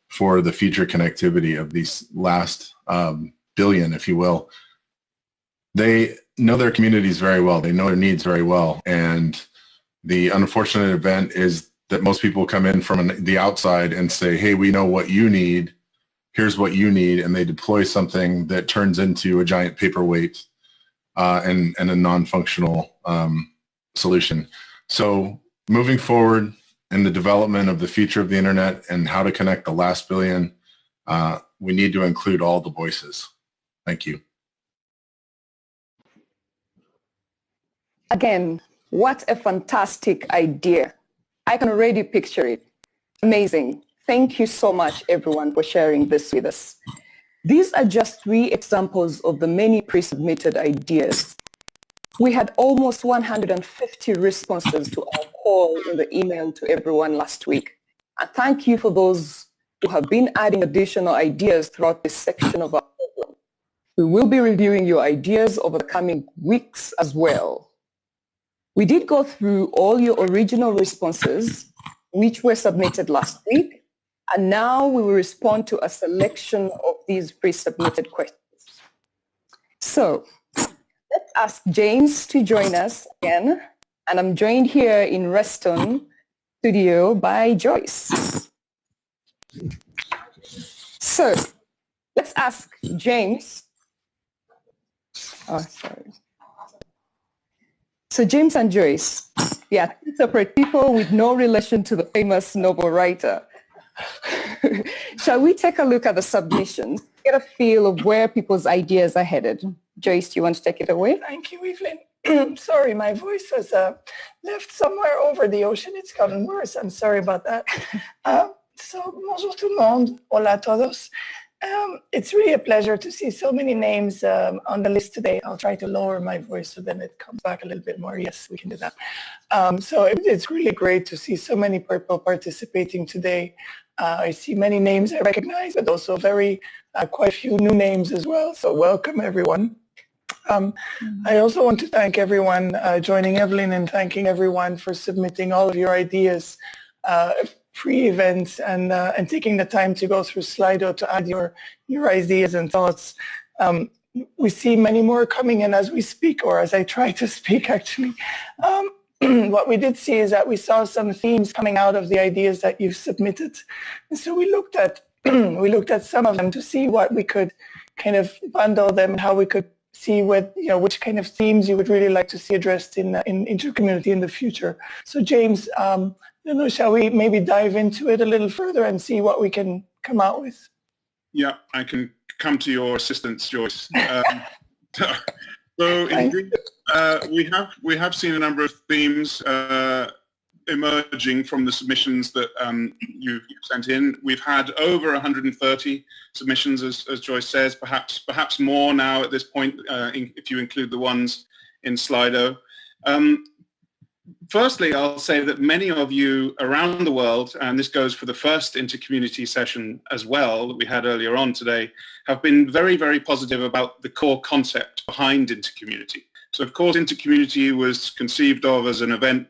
Speaker 9: for the future connectivity of these last billion, if you will. They know their communities very well. They know their needs very well. And the unfortunate event is that most people come in from the outside and say, hey, we know what you need. Here's what you need. And they deploy something that turns into a giant paperweight and a non-functional solution. So moving forward in the development of the future of the internet and how to connect the last billion, we need to include all the voices. Thank you.
Speaker 2: Again, what a fantastic idea. I can already picture it. Amazing. Thank you so much, everyone, for sharing this with us. These are just 3 examples of the many pre-submitted ideas. We had almost 150 responses to our call in the email to everyone last week. And thank you for those who have been adding additional ideas throughout this section of our program. We will be reviewing your ideas over the coming weeks as well. We did go through all your original responses, which were submitted last week, and now we will respond to a selection of these pre-submitted questions. So let's ask James to join us again, and I'm joined here in Reston studio by Joyce. So let's ask James. Oh, sorry. So James and Joyce, yeah, 2 separate people with no relation to the famous Nobel writer. Shall we take a look at the submissions, get a feel of where people's ideas are headed? Joyce, do you want to take it away?
Speaker 10: Thank you, Evelyn. Sorry, my voice was left somewhere over the ocean. It's gotten worse. I'm sorry about that. So, bonjour tout le monde. Hola a todos. It's really a pleasure to see so many names on the list today. I'll try to lower my voice so then it comes back a little bit more. Yes, we can do that. So it's really great to see so many people participating today. I see many names I recognize, but also quite a few new names as well. So welcome, everyone. I also want to thank everyone joining Evelyn, and thanking everyone for submitting all of your ideas pre-events and taking the time to go through Slido to add your ideas and thoughts. We see many more coming in as we speak, or as I try to speak, actually. What we did see is that we saw some themes coming out of the ideas that you've submitted. And so we looked at some of them to see what we could kind of bundle them and how we could see which kind of themes you would really like to see addressed in InterCommunity in the future. So James, shall we maybe dive into it a little further and see what we can come out with?
Speaker 6: Yeah, I can come to your assistance, Joyce. So indeed, we have seen a number of themes emerging from the submissions that you've sent in. We've had over 130 submissions, as Joyce says, perhaps more now at this point, if you include the ones in Slido. Firstly, I'll say that many of you around the world, and this goes for the first intercommunity session as well that we had earlier on today, have been very, very positive about the core concept behind intercommunity. So of course, intercommunity was conceived of as an event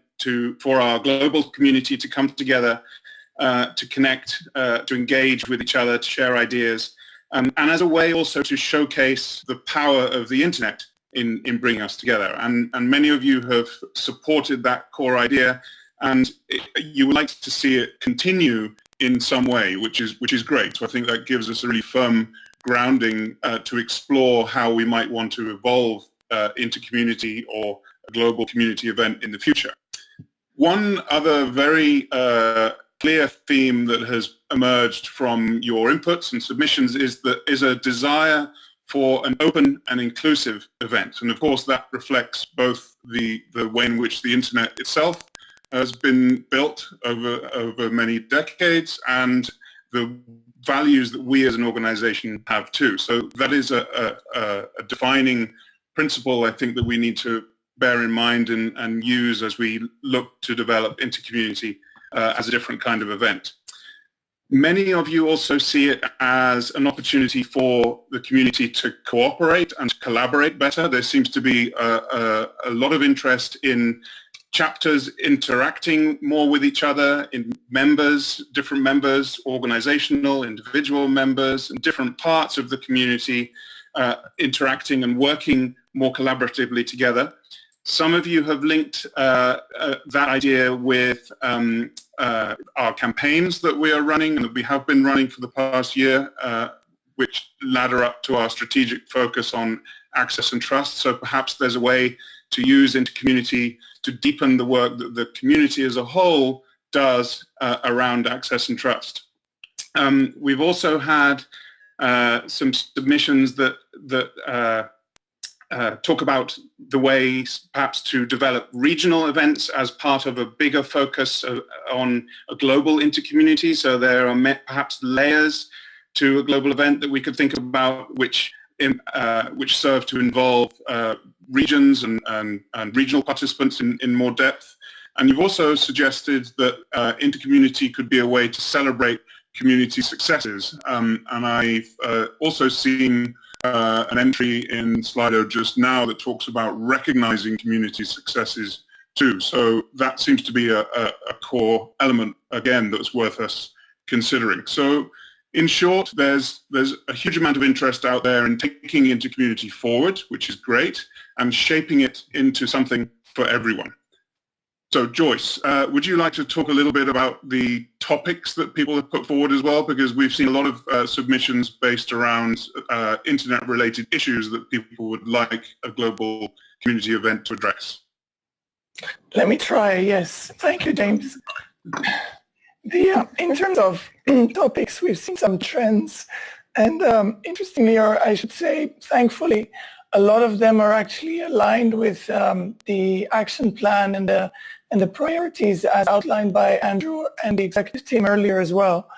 Speaker 6: for our global community to come together, to connect, to engage with each other, to share ideas, and as a way also to showcase the power of the internet in bringing us together. And many of you have supported that core idea, and you would like to see it continue in some way, which is great. So I think that gives us a really firm grounding to explore how we might want to evolve intercommunity or a global community event in the future. One other very clear theme that has emerged from your inputs and submissions is a desire for an open and inclusive event. And of course that reflects both the way in which the internet itself has been built over many decades and the values that we as an organization have too. So that is a defining principle, I think, that we need to bear in mind and use as we look to develop intercommunity as a different kind of event. Many of you also see it as an opportunity for the community to cooperate and collaborate better. There seems to be a lot of interest in chapters interacting more with each other, in members, different members, organizational, individual members, and different parts of the community interacting and working more collaboratively together. Some of you have linked that idea with our campaigns that we are running and that we have been running for the past year, which ladder up to our strategic focus on access and trust. So perhaps there's a way to use intercommunity to deepen the work that the community as a whole does around access and trust. We've also had some submissions that talk about the ways perhaps to develop regional events as part of a bigger focus on a global intercommunity. So there are perhaps layers to a global event that we could think about which serve to involve regions and regional participants in more depth. And you've also suggested that intercommunity could be a way to celebrate community successes. And I've also seen an entry in Slido just now that talks about recognizing community successes too. So that seems to be a core element, again, that's worth us considering. So in short, there's a huge amount of interest out there in taking intercommunity forward, which is great, and shaping it into something for everyone. So Joyce, would you like to talk a little bit about the topics that people have put forward as well? Because we've seen a lot of submissions based around internet-related issues that people would like a global community event to address.
Speaker 10: Let me try, yes. Thank you, James. In terms of topics, we've seen some trends. And interestingly, or I should say, thankfully, a lot of them are actually aligned with the action plan and the priorities as outlined by Andrew and the executive team earlier as well.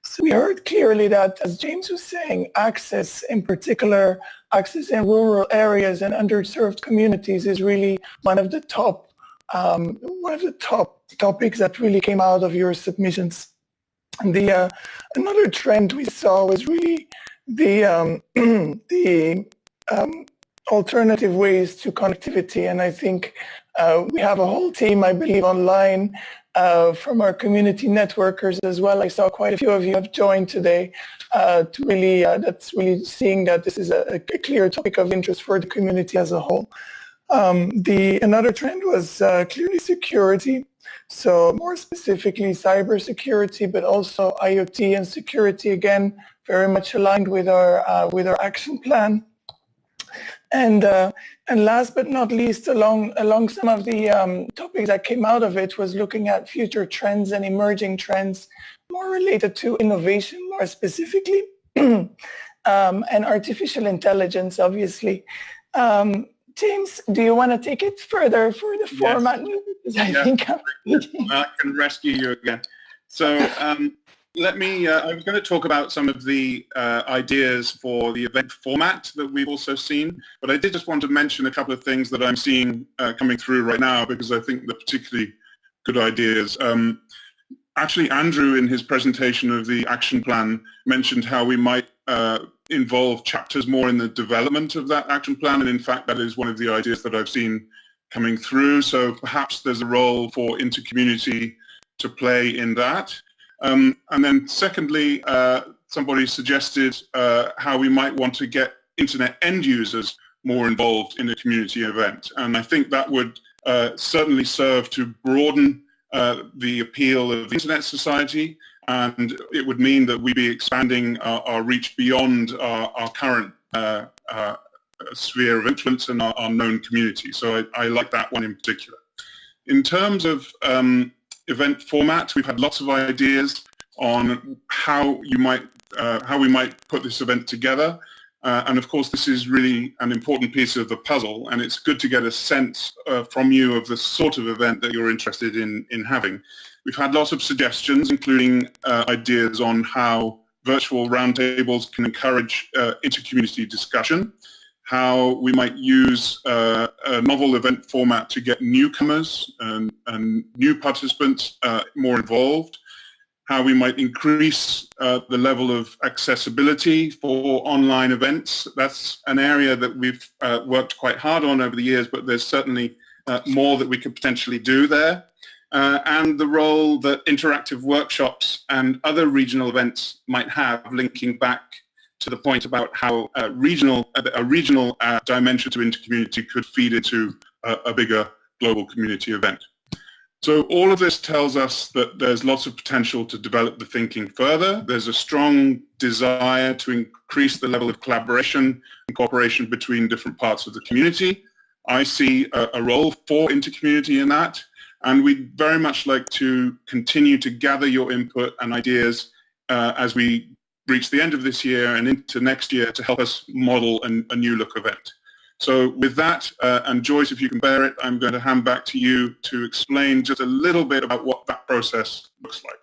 Speaker 10: So we heard clearly that, as James was saying, access in particular, access in rural areas and underserved communities is really one of the top topics that really came out of your submissions. And another trend we saw was really the alternative ways to connectivity. And I think we have a whole team, I believe, online from our community networkers as well. I saw quite a few of you have joined today to really, that's really seeing that this is a clear topic of interest for the community as a whole. Another trend was clearly security. So more specifically cybersecurity, but also IoT and security, again, very much aligned with our action plan. And last but not least, along some of the topics that came out of it was looking at future trends and emerging trends more related to innovation more specifically. and artificial intelligence, obviously. James, do you want to take it further for the format? Because I think
Speaker 6: I can rescue you again. So let me, I was going to talk about some of the ideas for the event format that we've also seen, but I did just want to mention a couple of things that I'm seeing coming through right now, because I think they're particularly good ideas. Actually, Andrew, in his presentation of the action plan, mentioned how we might involve chapters more in the development of that action plan, and in fact that is one of the ideas that I've seen coming through. So perhaps there's a role for InterCommunity to play in that. And then secondly, somebody suggested how we might want to get internet end users more involved in a community event, and I think that would certainly serve to broaden the appeal of the Internet Society, and it would mean that we'd be expanding our reach beyond our current sphere of influence and our known community. So I like that one in particular. In terms of event format, we've had lots of ideas on how we might put this event together. And of course, this is really an important piece of the puzzle, and it's good to get a sense from you of the sort of event that you're interested in having. We've had lots of suggestions, including ideas on how virtual roundtables can encourage inter-community discussion, how we might use a novel event format to get newcomers and new participants more involved, how we might increase the level of accessibility for online events. That's an area that we've worked quite hard on over the years, but there's certainly more that we could potentially do there. And the role that interactive workshops and other regional events might have, linking back to the point about how a regional dimension to intercommunity could feed into a bigger global community event. So all of this tells us that there's lots of potential to develop the thinking further. There's a strong desire to increase the level of collaboration and cooperation between different parts of the community. I see a role for intercommunity in that, and we'd very much like to continue to gather your input and ideas as we reach the end of this year and into next year to help us model a new look event. So with that, and Joyce, if you can bear it, I'm going to hand back to you to explain just a little bit about what that process looks like.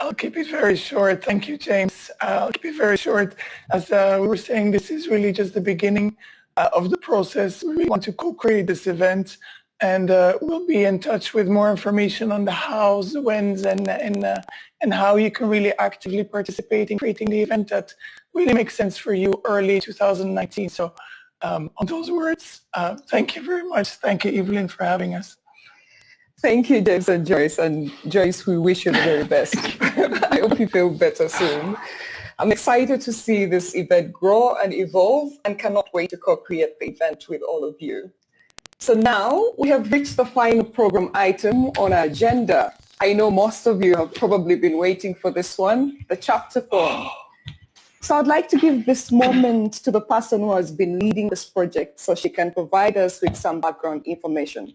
Speaker 10: I'll keep it very short. Thank you, James. I'll keep it very short. As we were saying, this is really just the beginning of the process. We really want to co-create this event, and we'll be in touch with more information on the hows, the whens, and how you can really actively participate in creating the event that really makes sense for you early 2019. So on those words, thank you very much. Thank you, Evelyn, for having us.
Speaker 2: Thank you, James and Joyce. And Joyce, we wish you the very best. I hope you feel better soon. I'm excited to see this event grow and evolve, and cannot wait to co-create the event with all of you. So now we have reached the final program item on our agenda. I know most of you have probably been waiting for this one, the chapter form. So I'd like to give this moment to the person who has been leading this project so she can provide us with some background information.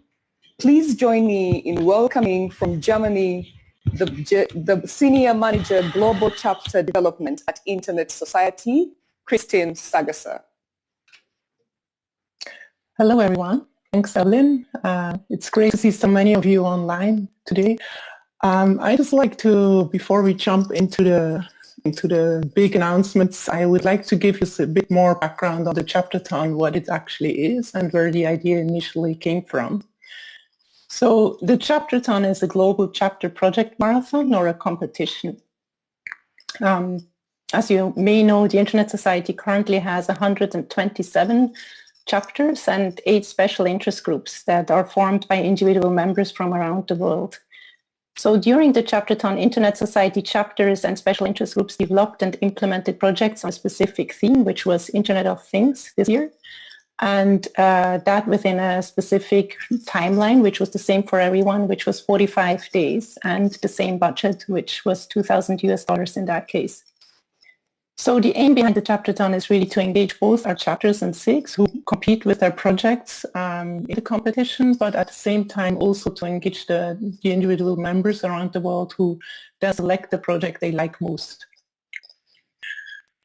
Speaker 2: Please join me in welcoming from Germany, the Senior Manager Global Chapter Development at Internet Society, Christine Sagasser.
Speaker 11: Hello, everyone. Thanks, Evelyn. It's great to see so many of you online today. I'd just like to, before we jump into the big announcements, I would like to give you a bit more background on the Chapterthon, what it actually is and where the idea initially came from. So the Chapterthon is a global chapter project marathon or a competition. As you may know, the Internet Society currently has 127 chapters and 8 special interest groups that are formed by individual members from around the world. So during the Chapterthon, Internet Society chapters and special interest groups developed and implemented projects on a specific theme, which was Internet of Things this year. And that within a specific timeline, which was the same for everyone, which was 45 days, and the same budget, which was $2,000 in that case. So the aim behind the Chapterthon is really to engage both our chapters and SIGs who compete with their projects in the competition, but at the same time also to engage the individual members around the world who then select the project they like most.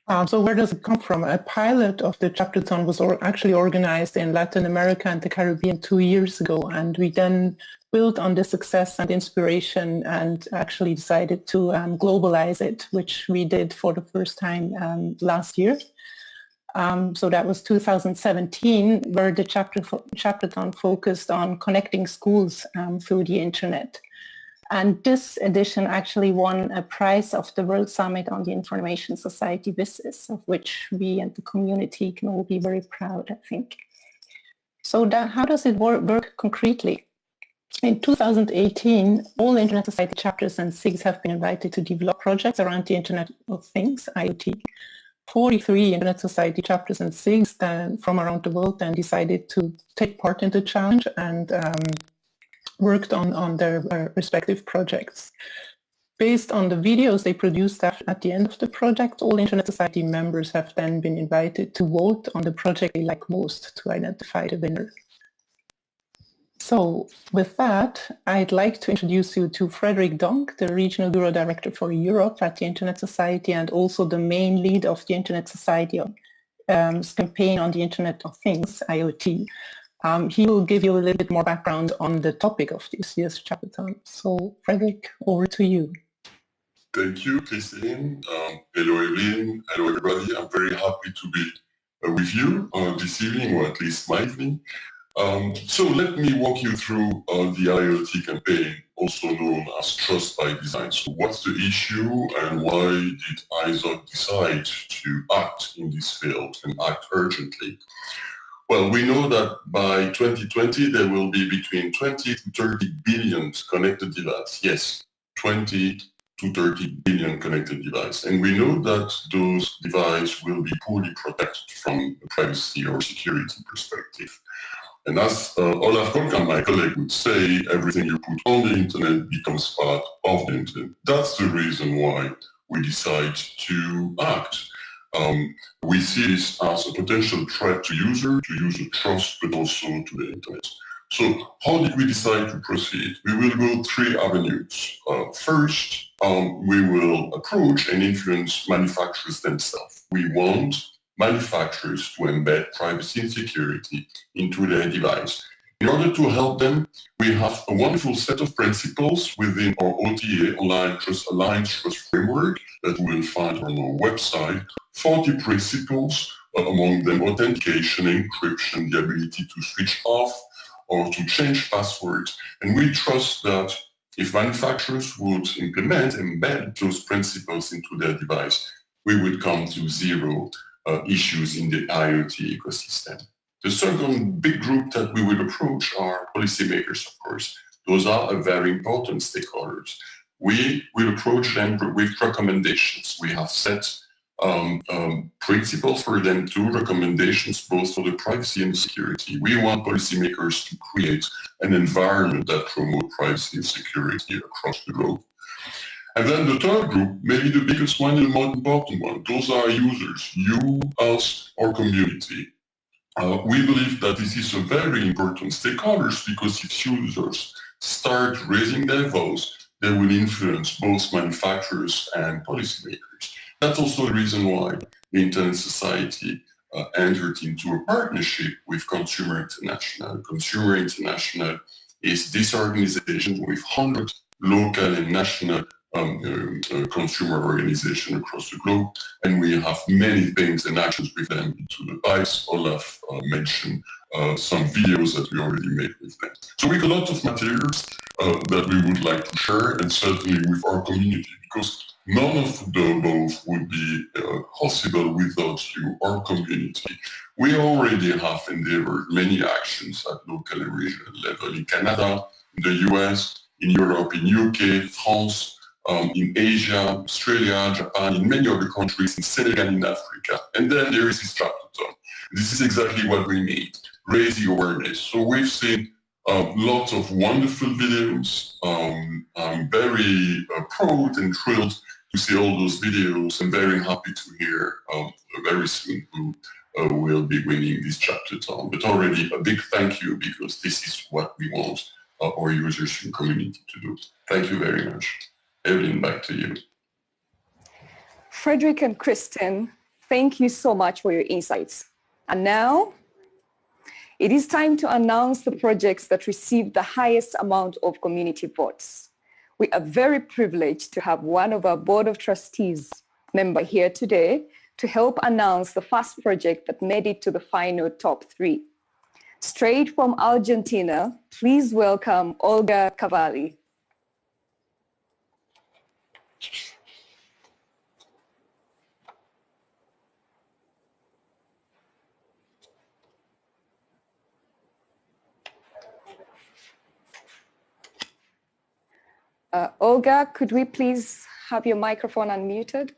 Speaker 11: So where does it come from? A pilot of the chapterthon was actually organized in Latin America and the Caribbean 2 years ago, and we then built on the success and inspiration and actually decided to globalize it, which we did for the first time last year. So that was 2017, where the chapterthon focused on connecting schools through the internet. And this edition actually won a prize of the World Summit on the Information Society Business, of which we and the community can all be very proud, I think. So how does it work concretely? In 2018, all Internet Society chapters and SIGs have been invited to develop projects around the Internet of Things, IoT. 43 Internet Society chapters and SIGs from around the world then decided to take part in the challenge and worked on their respective projects. Based on the videos they produced at the end of the project, all Internet Society members have then been invited to vote on the project they like most to identify the winner. So with that, I'd like to introduce you to Frederick Donk, the Regional Bureau Director for Europe at the Internet Society and also the main lead of the Internet Society campaign on the Internet of Things, IoT. He will give you a little bit more background on the topic of this year's chapterthon. So, Frederick, over to you.
Speaker 12: Thank you, Christine. Hello, Evelyn. Hello, everybody. I'm very happy to be with you this evening, or at least my evening. So let me walk you through the IoT campaign, also known as Trust by Design. So what's the issue and why did ISOC decide to act in this field and act urgently? Well, we know that by 2020, there will be between 20 to 30 billion connected devices. Yes, 20 to 30 billion connected devices. And we know that those devices will be poorly protected from a privacy or security perspective. And as Olaf Kolkan, my colleague, would say, everything you put on the internet becomes part of the internet. That's the reason why we decide to act. We see this as a potential threat to user trust, but also to the internet. So how did we decide to proceed? We will go 3 avenues. First, we will approach and influence manufacturers themselves. We want manufacturers to embed privacy and security into their device. In order to help them, we have a wonderful set of principles within our OTA, Online Trust Alliance Trust Framework, that you will find on our website. 40 principles, among them authentication, encryption, the ability to switch off or to change passwords. And we trust that if manufacturers would embed those principles into their device, we would come to 0 issues in the IoT ecosystem. The second big group that we will approach are policymakers, of course. Those are very important stakeholders. We will approach them with recommendations. We have set principles for them too, recommendations both for the privacy and security. We want policymakers to create an environment that promotes privacy and security across the globe. And then the third group, maybe the biggest one and the most important one, those are users, you, us, our community. We believe that this is a very important stakeholders because if users start raising their voice, they will influence both manufacturers and policymakers. That's also the reason why the Internet Society entered into a partnership with Consumer International. Consumer International is this organization with 100 local and national consumer organizations across the globe, and we have many things and actions with them into the pipes. Olaf mentioned some videos that we already made with them. So we have a lot of materials that we would like to share, and certainly with our community, because none of the above would be possible without you, our community. We already have endeavored many actions at local and regional level in Canada, in the US, in Europe, in UK, France, in Asia, Australia, Japan, in many other countries, in Senegal, in Africa. And then there is this chapterthon. This is exactly what we need, raise the awareness. So we've seen lots of wonderful videos. I'm very proud and thrilled to see all those videos. I'm very happy to hear very soon who will be winning this chapterthon. But already a big thank you, because this is what we want our users and community to do. Thank you very much. Evelyn, back to you.
Speaker 2: Frederick and Kristen, thank you so much for your insights. And now, it is time to announce the projects that received the highest amount of community votes. We are very privileged to have one of our Board of Trustees member here today to help announce the first project that made it to the final top 3. Straight from Argentina, please welcome Olga Cavalli. Olga, could we please have your microphone unmuted?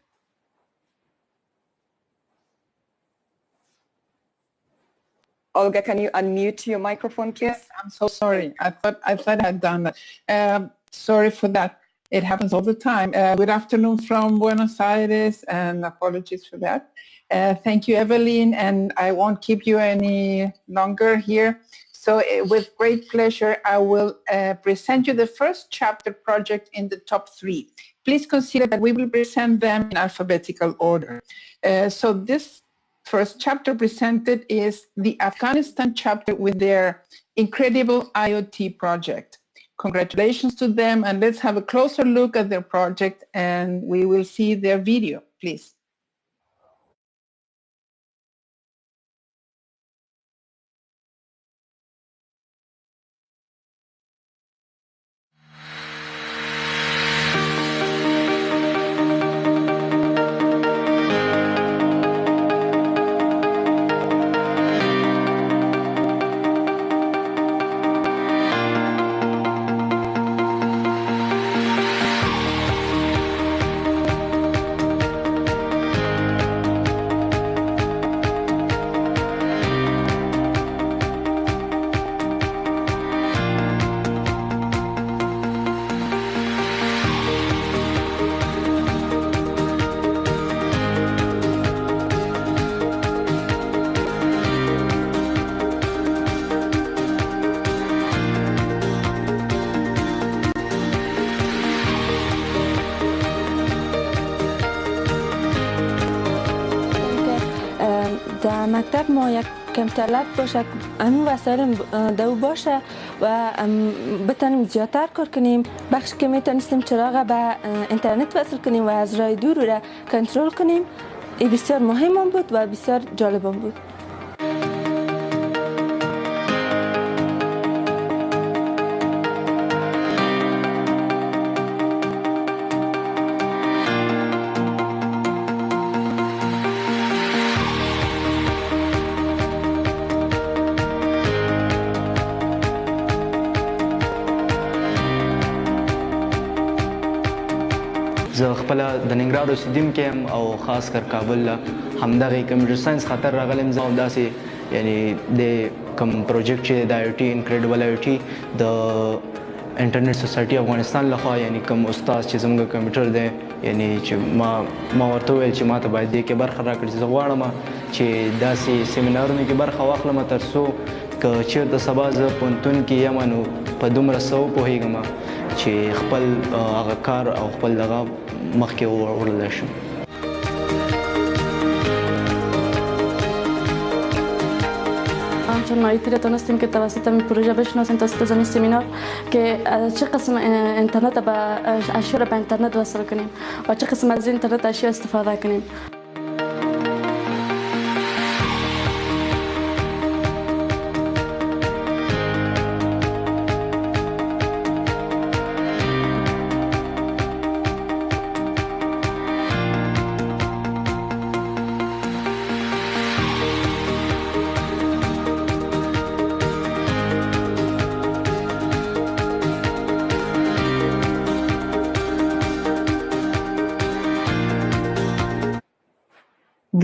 Speaker 2: Olga, can you unmute your microphone, please?
Speaker 13: Yes, I'm so sorry. I thought I had done that. Sorry for that. It happens all the time. Good afternoon from Buenos Aires, and apologies for that. Thank you, Evelyn, and I won't keep you any longer here. So with great pleasure, I will present you the first chapter project in the top 3. Please consider that we will present them in alphabetical order. So this first chapter presented is the Afghanistan chapter with their incredible IoT project. Congratulations to them, and let's have a closer look at their project, and we will see their video, please.
Speaker 14: در مکتب ما یک کمترلت باشه، همین وسایل دو باشه و بتونیم زیادتر کار کنیم. بخش که میتونستیم چراغ به اینترنت وصل کنیم و از راه دور را کنترل کنیم. این بسیار مهم بود و بسیار جالب بود.
Speaker 15: زه خپل د ننګرهار اوسیدونکی یم او خاص کر کابل همدغه کمپیوټر ساينس خاطر راغلم. زه همداسې یعنی د کوم پروجیکټ چې د آی او ټي انکریډیبل آی او ټي د انټرنیټ سوسایټي افغانستان لخوا یعنی کوم استاد چې زموږ کمپیوټر دی یعنی چې ما ورته وویل چې ما ته باید دې کې برخه راکړي. زه غواړم چې داسې سیمینارونو کې برخه واخلم تر څو که چېرته سبا زه پوهنتون کې یم نو په دومره څه وپوهېږم چې خپل هغه کار او خپل دغه مخکې وړلی شم.
Speaker 14: چون مایتی را تونستیم که توسط این پروژه بشناسیم توسط این سمینار که چه قسم اینترنت به اشیا را به اینترنت وصل کنیم و چه قسم از اینترنت اشیا استفاده کنیم.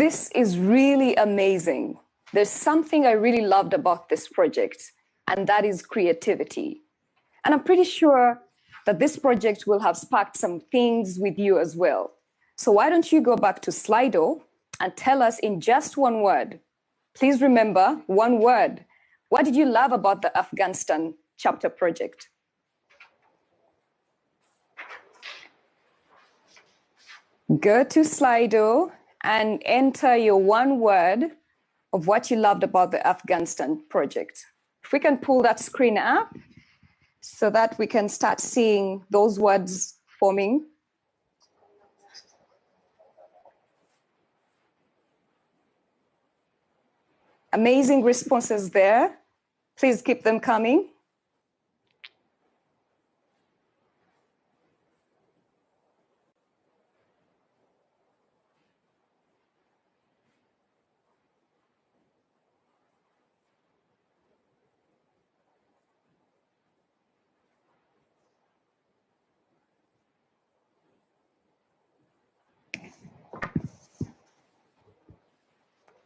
Speaker 2: This is really amazing. There's something I really loved about this project, and that is creativity. And I'm pretty sure that this project will have sparked some things with you as well. So why don't you go back to Slido and tell us in just one word. Please remember, one word. What did you love about the Afghanistan chapter project? Go to Slido and enter your one word of what you loved about the Afghanistan project. If we can pull that screen up so that we can start seeing those words forming. Amazing responses there. Please keep them coming.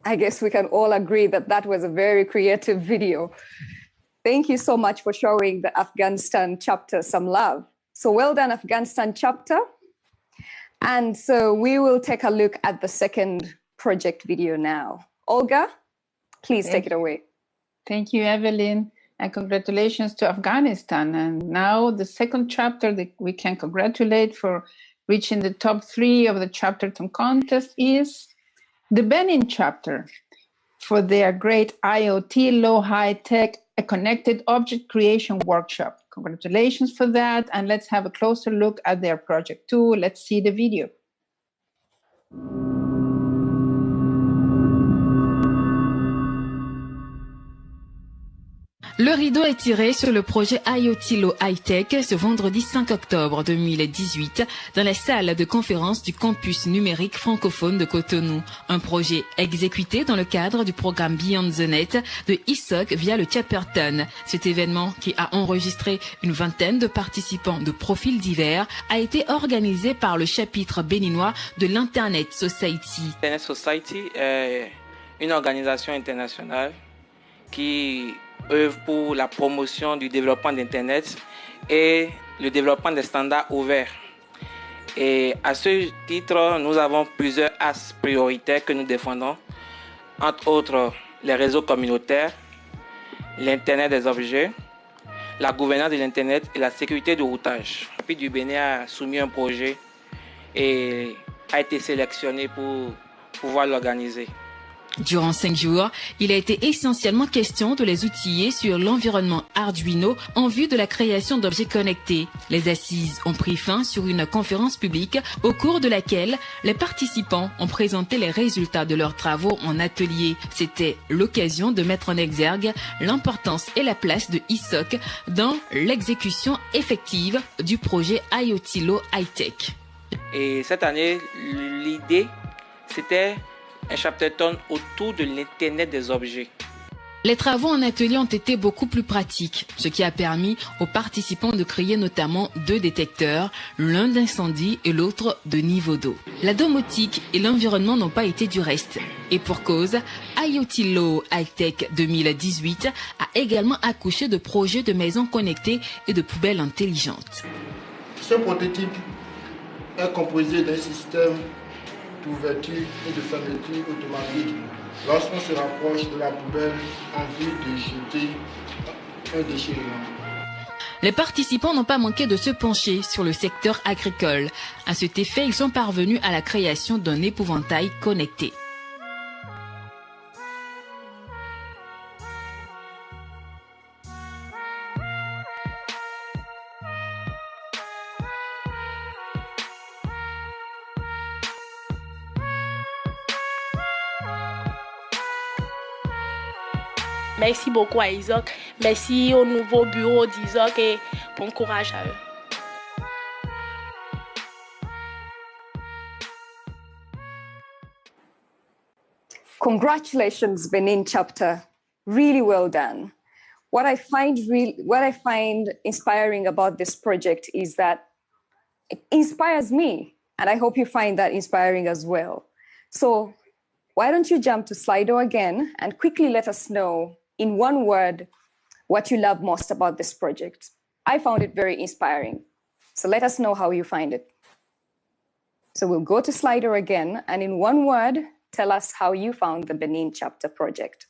Speaker 2: I guess we can all agree that that was a very creative video. Thank you so much for showing the Afghanistan chapter some love. So well done, Afghanistan chapter. And so we will take a look at the second project video now. Olga, please take it away.
Speaker 13: Thank you, Evelyn, and congratulations to Afghanistan. And now the second chapter that we can congratulate for reaching the top 3 of the Chapterton contest is the Benin chapter for their great IoT low high tech a connected object creation workshop. Congratulations for that. And let's have a closer look at their project too. Let's see the video.
Speaker 16: Le rideau est tiré sur le projet IoT Low High Tech ce vendredi 5 octobre 2018 dans la salle de conférence du campus numérique francophone de Cotonou. Un projet exécuté dans le cadre du programme Beyond the Net de ISOC via le Chapterton. Cet événement, qui a enregistré une vingtaine de participants de profils divers, a été organisé par le chapitre béninois de l'Internet Society.
Speaker 17: L'Internet Society est une organisation internationale qui œuvre pour la promotion du développement d'Internet et le développement des standards ouverts. Et à ce titre, nous avons plusieurs axes prioritaires que nous défendons, entre autres les réseaux communautaires, l'Internet des objets, la gouvernance de l'Internet et la sécurité du routage. Le du Bénin a soumis un projet et a été sélectionné pour pouvoir l'organiser.
Speaker 16: Durant 5 jours, il a été essentiellement question de les outiller sur l'environnement Arduino en vue de la création d'objets connectés. Les assises ont pris fin sur une conférence publique au cours de laquelle les participants ont présenté les résultats de leurs travaux en atelier. C'était l'occasion de mettre en exergue l'importance et la place de ISOC dans l'exécution effective du projet IoT Low High Tech.
Speaker 17: Et cette année, l'idée, c'était un chapterton autour de l'Internet des objets.
Speaker 16: Les travaux en atelier ont été beaucoup plus pratiques, ce qui a permis aux participants de créer notamment 2 détecteurs, l'un d'incendie et l'autre de niveau d'eau. La domotique et l'environnement n'ont pas été du reste. Et pour cause, IoT Low High Tech 2018 a également accouché de projets de maisons connectées et de poubelles intelligentes.
Speaker 18: Ce prototype est composé d'un système d'ouverture et de fermeture automatique lorsqu'on se rapproche de la poubelle en vue de jeter un déchet.
Speaker 16: Les participants n'ont pas manqué de se pencher sur le secteur agricole. À cet effet, ils sont parvenus à la création d'un épouvantail connecté.
Speaker 19: Merci beaucoup à ISOC. Merci au nouveau bureau d'ISOC et bon courage à eux.
Speaker 2: Congratulations, Benin chapter. Really well done. What I find inspiring about this project is that it inspires me, and I hope you find that inspiring as well. So why don't you jump to Slido again and quickly let us know in one word what you love most about this project. I found it very inspiring. So let us know how you find it. So we'll go to Slido again, and in one word, tell us how you found the Benin chapter project.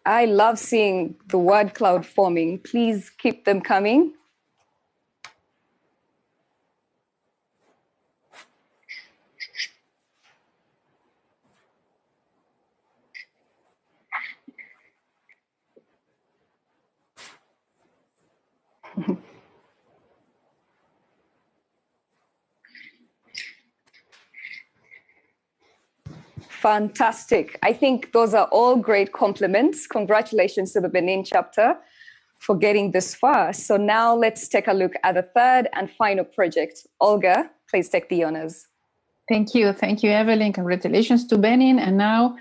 Speaker 2: I love seeing the word cloud forming. Please keep them coming. Fantastic. I think those are all great compliments. Congratulations to the Benin chapter for getting this far. So now let's take a look at the third and final project. Olga, please take the honors.
Speaker 13: Thank you, Evelyn. Congratulations to Benin. And now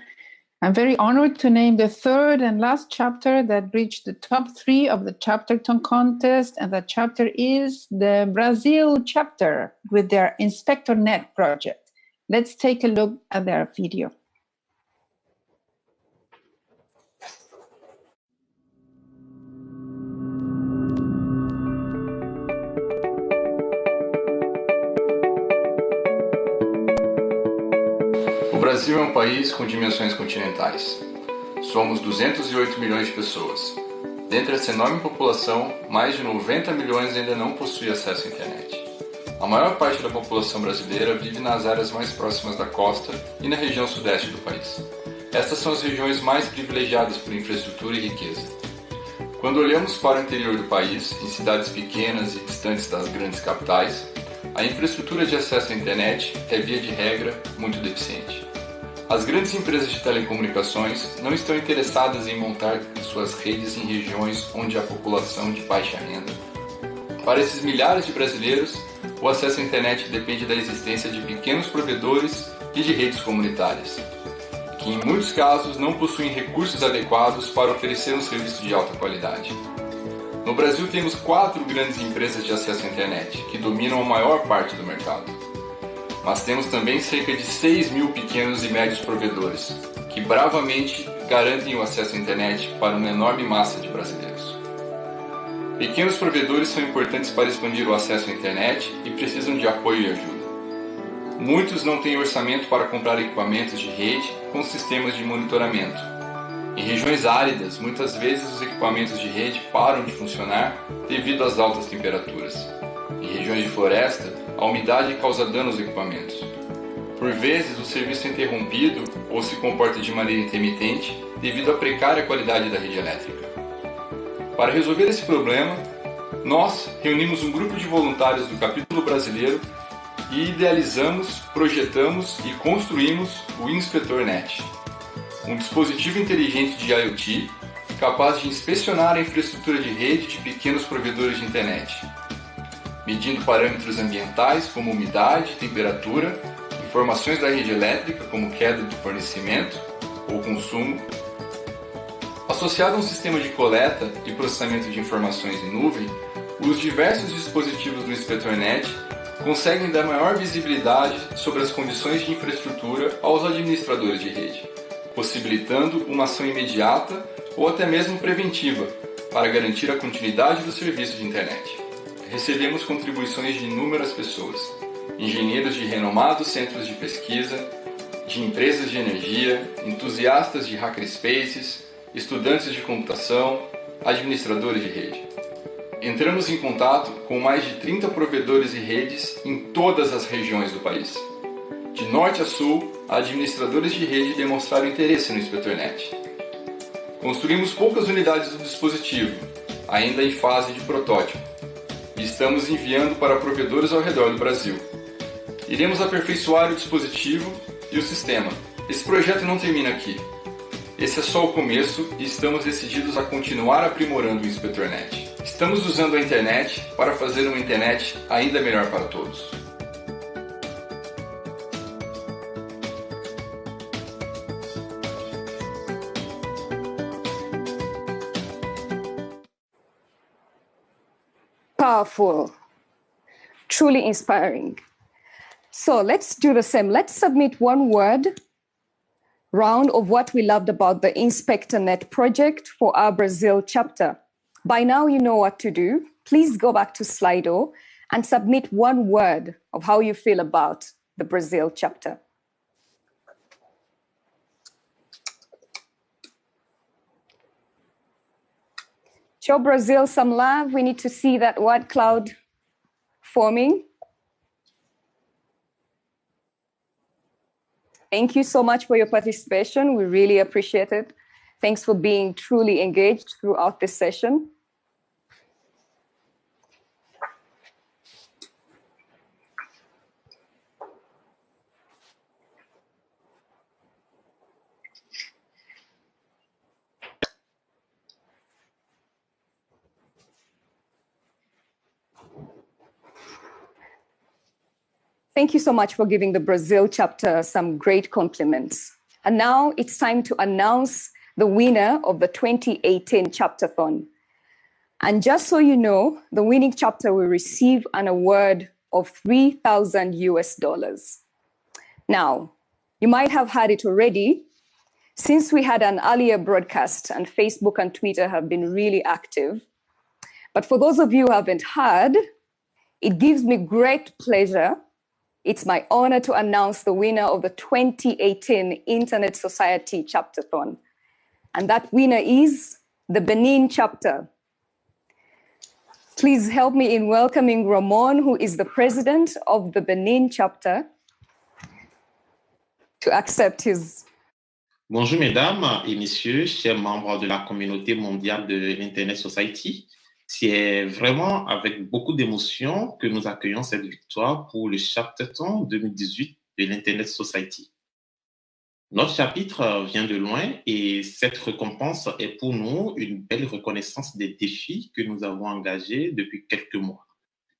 Speaker 13: I'm very honored to name the third and last chapter that reached the top 3 of the chapterton contest. And that chapter is the Brazil chapter with their InspectorNet project. Let's take a look at their video.
Speaker 20: O Brasil é um país com dimensões continentais. Somos 208 milhões de pessoas. Dentre essa enorme população, mais de 90 milhões ainda não possuem acesso à internet. A maior parte da população brasileira vive nas áreas mais próximas da costa e na região sudeste do país. Estas são as regiões mais privilegiadas por infraestrutura e riqueza. Quando olhamos para o interior do país, em cidades pequenas e distantes das grandes capitais, a infraestrutura de acesso à internet é, via de regra, muito deficiente. As grandes empresas de telecomunicações não estão interessadas em montar suas redes em regiões onde há população de baixa renda. Para esses milhares de brasileiros, o acesso à internet depende da existência de pequenos provedores e de redes comunitárias, que em muitos casos não possuem recursos adequados para oferecer um serviço de alta qualidade. No Brasil temos 4 grandes empresas de acesso à internet, que dominam a maior parte do mercado. Mas temos também cerca de 6 mil pequenos e médios provedores, que bravamente garantem o acesso à internet para uma enorme massa de brasileiros. Pequenos provedores são importantes para expandir o acesso à internet e precisam de apoio e ajuda. Muitos não têm orçamento para comprar equipamentos de rede com sistemas de monitoramento. Em regiões áridas, muitas vezes os equipamentos de rede param de funcionar devido às altas temperaturas. Em regiões de floresta, a umidade causa dano aos equipamentos. Por vezes, o serviço é interrompido ou se comporta de maneira intermitente devido à precária qualidade da rede elétrica. Para resolver esse problema, nós reunimos um grupo de voluntários do capítulo brasileiro e idealizamos, projetamos e construímos o InspectorNet, um dispositivo inteligente de IoT capaz de inspecionar a infraestrutura de rede de pequenos provedores de internet, medindo parâmetros ambientais como umidade, temperatura, informações da rede elétrica como queda do fornecimento ou consumo. Associado a um sistema de coleta e processamento de informações em nuvem, os diversos dispositivos do InspectorNet conseguem dar maior visibilidade sobre as condições de infraestrutura aos administradores de rede, possibilitando uma ação imediata ou até mesmo preventiva para garantir a continuidade do serviço de internet. Recebemos contribuições de inúmeras pessoas, engenheiros de renomados centros de pesquisa, de empresas de energia, entusiastas de hackerspaces, estudantes de computação, administradores de rede. Entramos em contato com mais de 30 provedores e redes em todas as regiões do país. De norte a sul, administradores de rede demonstraram interesse no InspectorNet. Construímos poucas unidades do dispositivo, ainda em fase de protótipo, e estamos enviando para provedores ao redor do Brasil. Iremos aperfeiçoar o dispositivo e o sistema. Esse projeto não termina aqui. Esse é só o começo e estamos decididos a continuar aprimorando o InspectorNet. Estamos usando a internet para fazer uma internet ainda melhor para todos.
Speaker 2: Powerful, truly inspiring. So let's do the same. Let's submit one word round of what we loved about the InspectorNet project for our Brazil chapter. By now, you know what to do. Please go back to Slido and submit one word of how you feel about the Brazil chapter. Show Brazil some love. We need to see that white cloud forming. Thank you so much for your participation. We really appreciate it. Thanks for being truly engaged throughout this session. Thank you so much for giving the Brazil chapter some great compliments. And now it's time to announce the winner of the 2018 Chaptathon. And just so you know, the winning chapter will receive an award of $3,000. Now, you might have heard it already, since we had an earlier broadcast and Facebook and Twitter have been really active. But for those of you who haven't heard, it gives me great pleasure. It's my honor to announce the winner of the 2018 Internet Society Chaptathon. And that winner is the Benin chapter. Please help me in welcoming Ramon, who is the president of the Benin chapter, to accept his.
Speaker 21: Bonjour mesdames et messieurs, chers membres de la communauté mondiale de l'Internet Society. C'est vraiment avec beaucoup d'émotion que nous accueillons cette victoire pour le Chaptathon 2018 de l'Internet Society. Notre chapitre vient de loin et cette récompense est pour nous une belle reconnaissance des défis que nous avons engagés depuis quelques mois.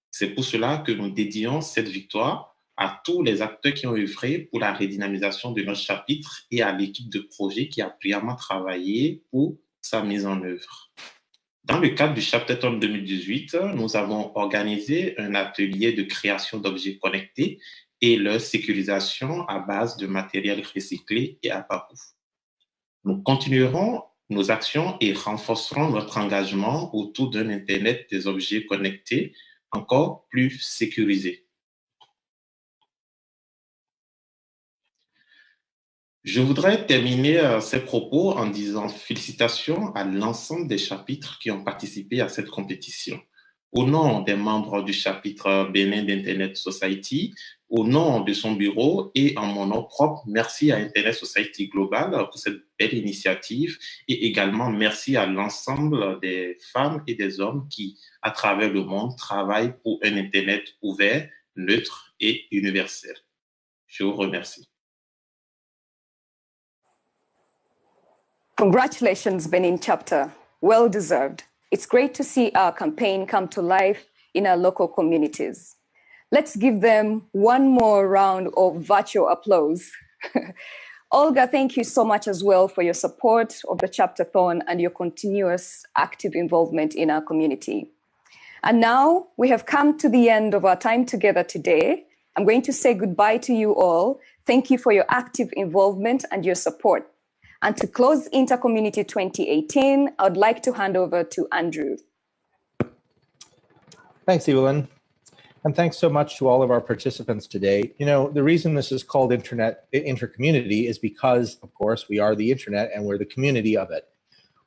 Speaker 21: C'est pour cela que nous dédions cette victoire à tous les acteurs qui ont œuvré pour la redynamisation de notre chapitre et à l'équipe de projet qui a brillamment travaillé pour sa mise en œuvre. Dans le cadre du Chaptathon 2018, nous avons organisé un atelier de création d'objets connectés et leur sécurisation à base de matériel recyclé et à bas coût. Nous continuerons nos actions et renforcerons notre engagement autour d'un Internet des objets connectés encore plus sécurisé. Je voudrais terminer ces propos en disant félicitations à l'ensemble des chapitres qui ont participé à cette compétition. Au nom des membres du chapitre Bénin d'Internet Society, au nom de son bureau et en mon nom propre, merci à Internet Society Global pour cette belle initiative et également merci à l'ensemble des femmes et des hommes qui, à travers le monde, travaillent pour un Internet ouvert, neutre et universel. Je vous remercie.
Speaker 2: Congratulations, Benin chapter. Well deserved. It's great to see our campaign come to life in our local communities. Let's give them one more round of virtual applause. Olga, thank you so much as well for your support of the Chaptathon and your continuous active involvement in our community. And now we have come to the end of our time together today. I'm going to say goodbye to you all. Thank you for your active involvement and your support. And to close InterCommunity 2018, I would like to hand over to Andrew.
Speaker 1: Thanks, Evelyn. And thanks so much to all of our participants today. You know, the reason this is called InterCommunity is because, of course, we are the internet and we're the community of it.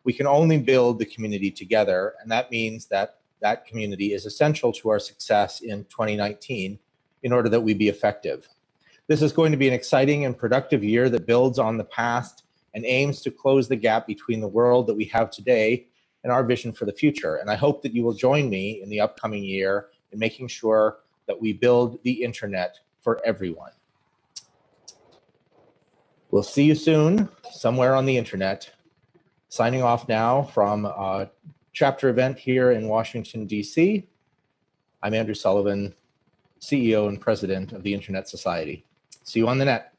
Speaker 1: We can only build the community together, and that means that that community is essential to our success in 2019 in order that we be effective. This is going to be an exciting and productive year that builds on the past and aims to close the gap between the world that we have today and our vision for the future. And I hope that you will join me in the upcoming year in making sure that we build the internet for everyone. We'll see you soon, somewhere on the internet. Signing off now from a chapter event here in Washington, D.C. I'm Andrew Sullivan, CEO and President of the Internet Society. See you on the net.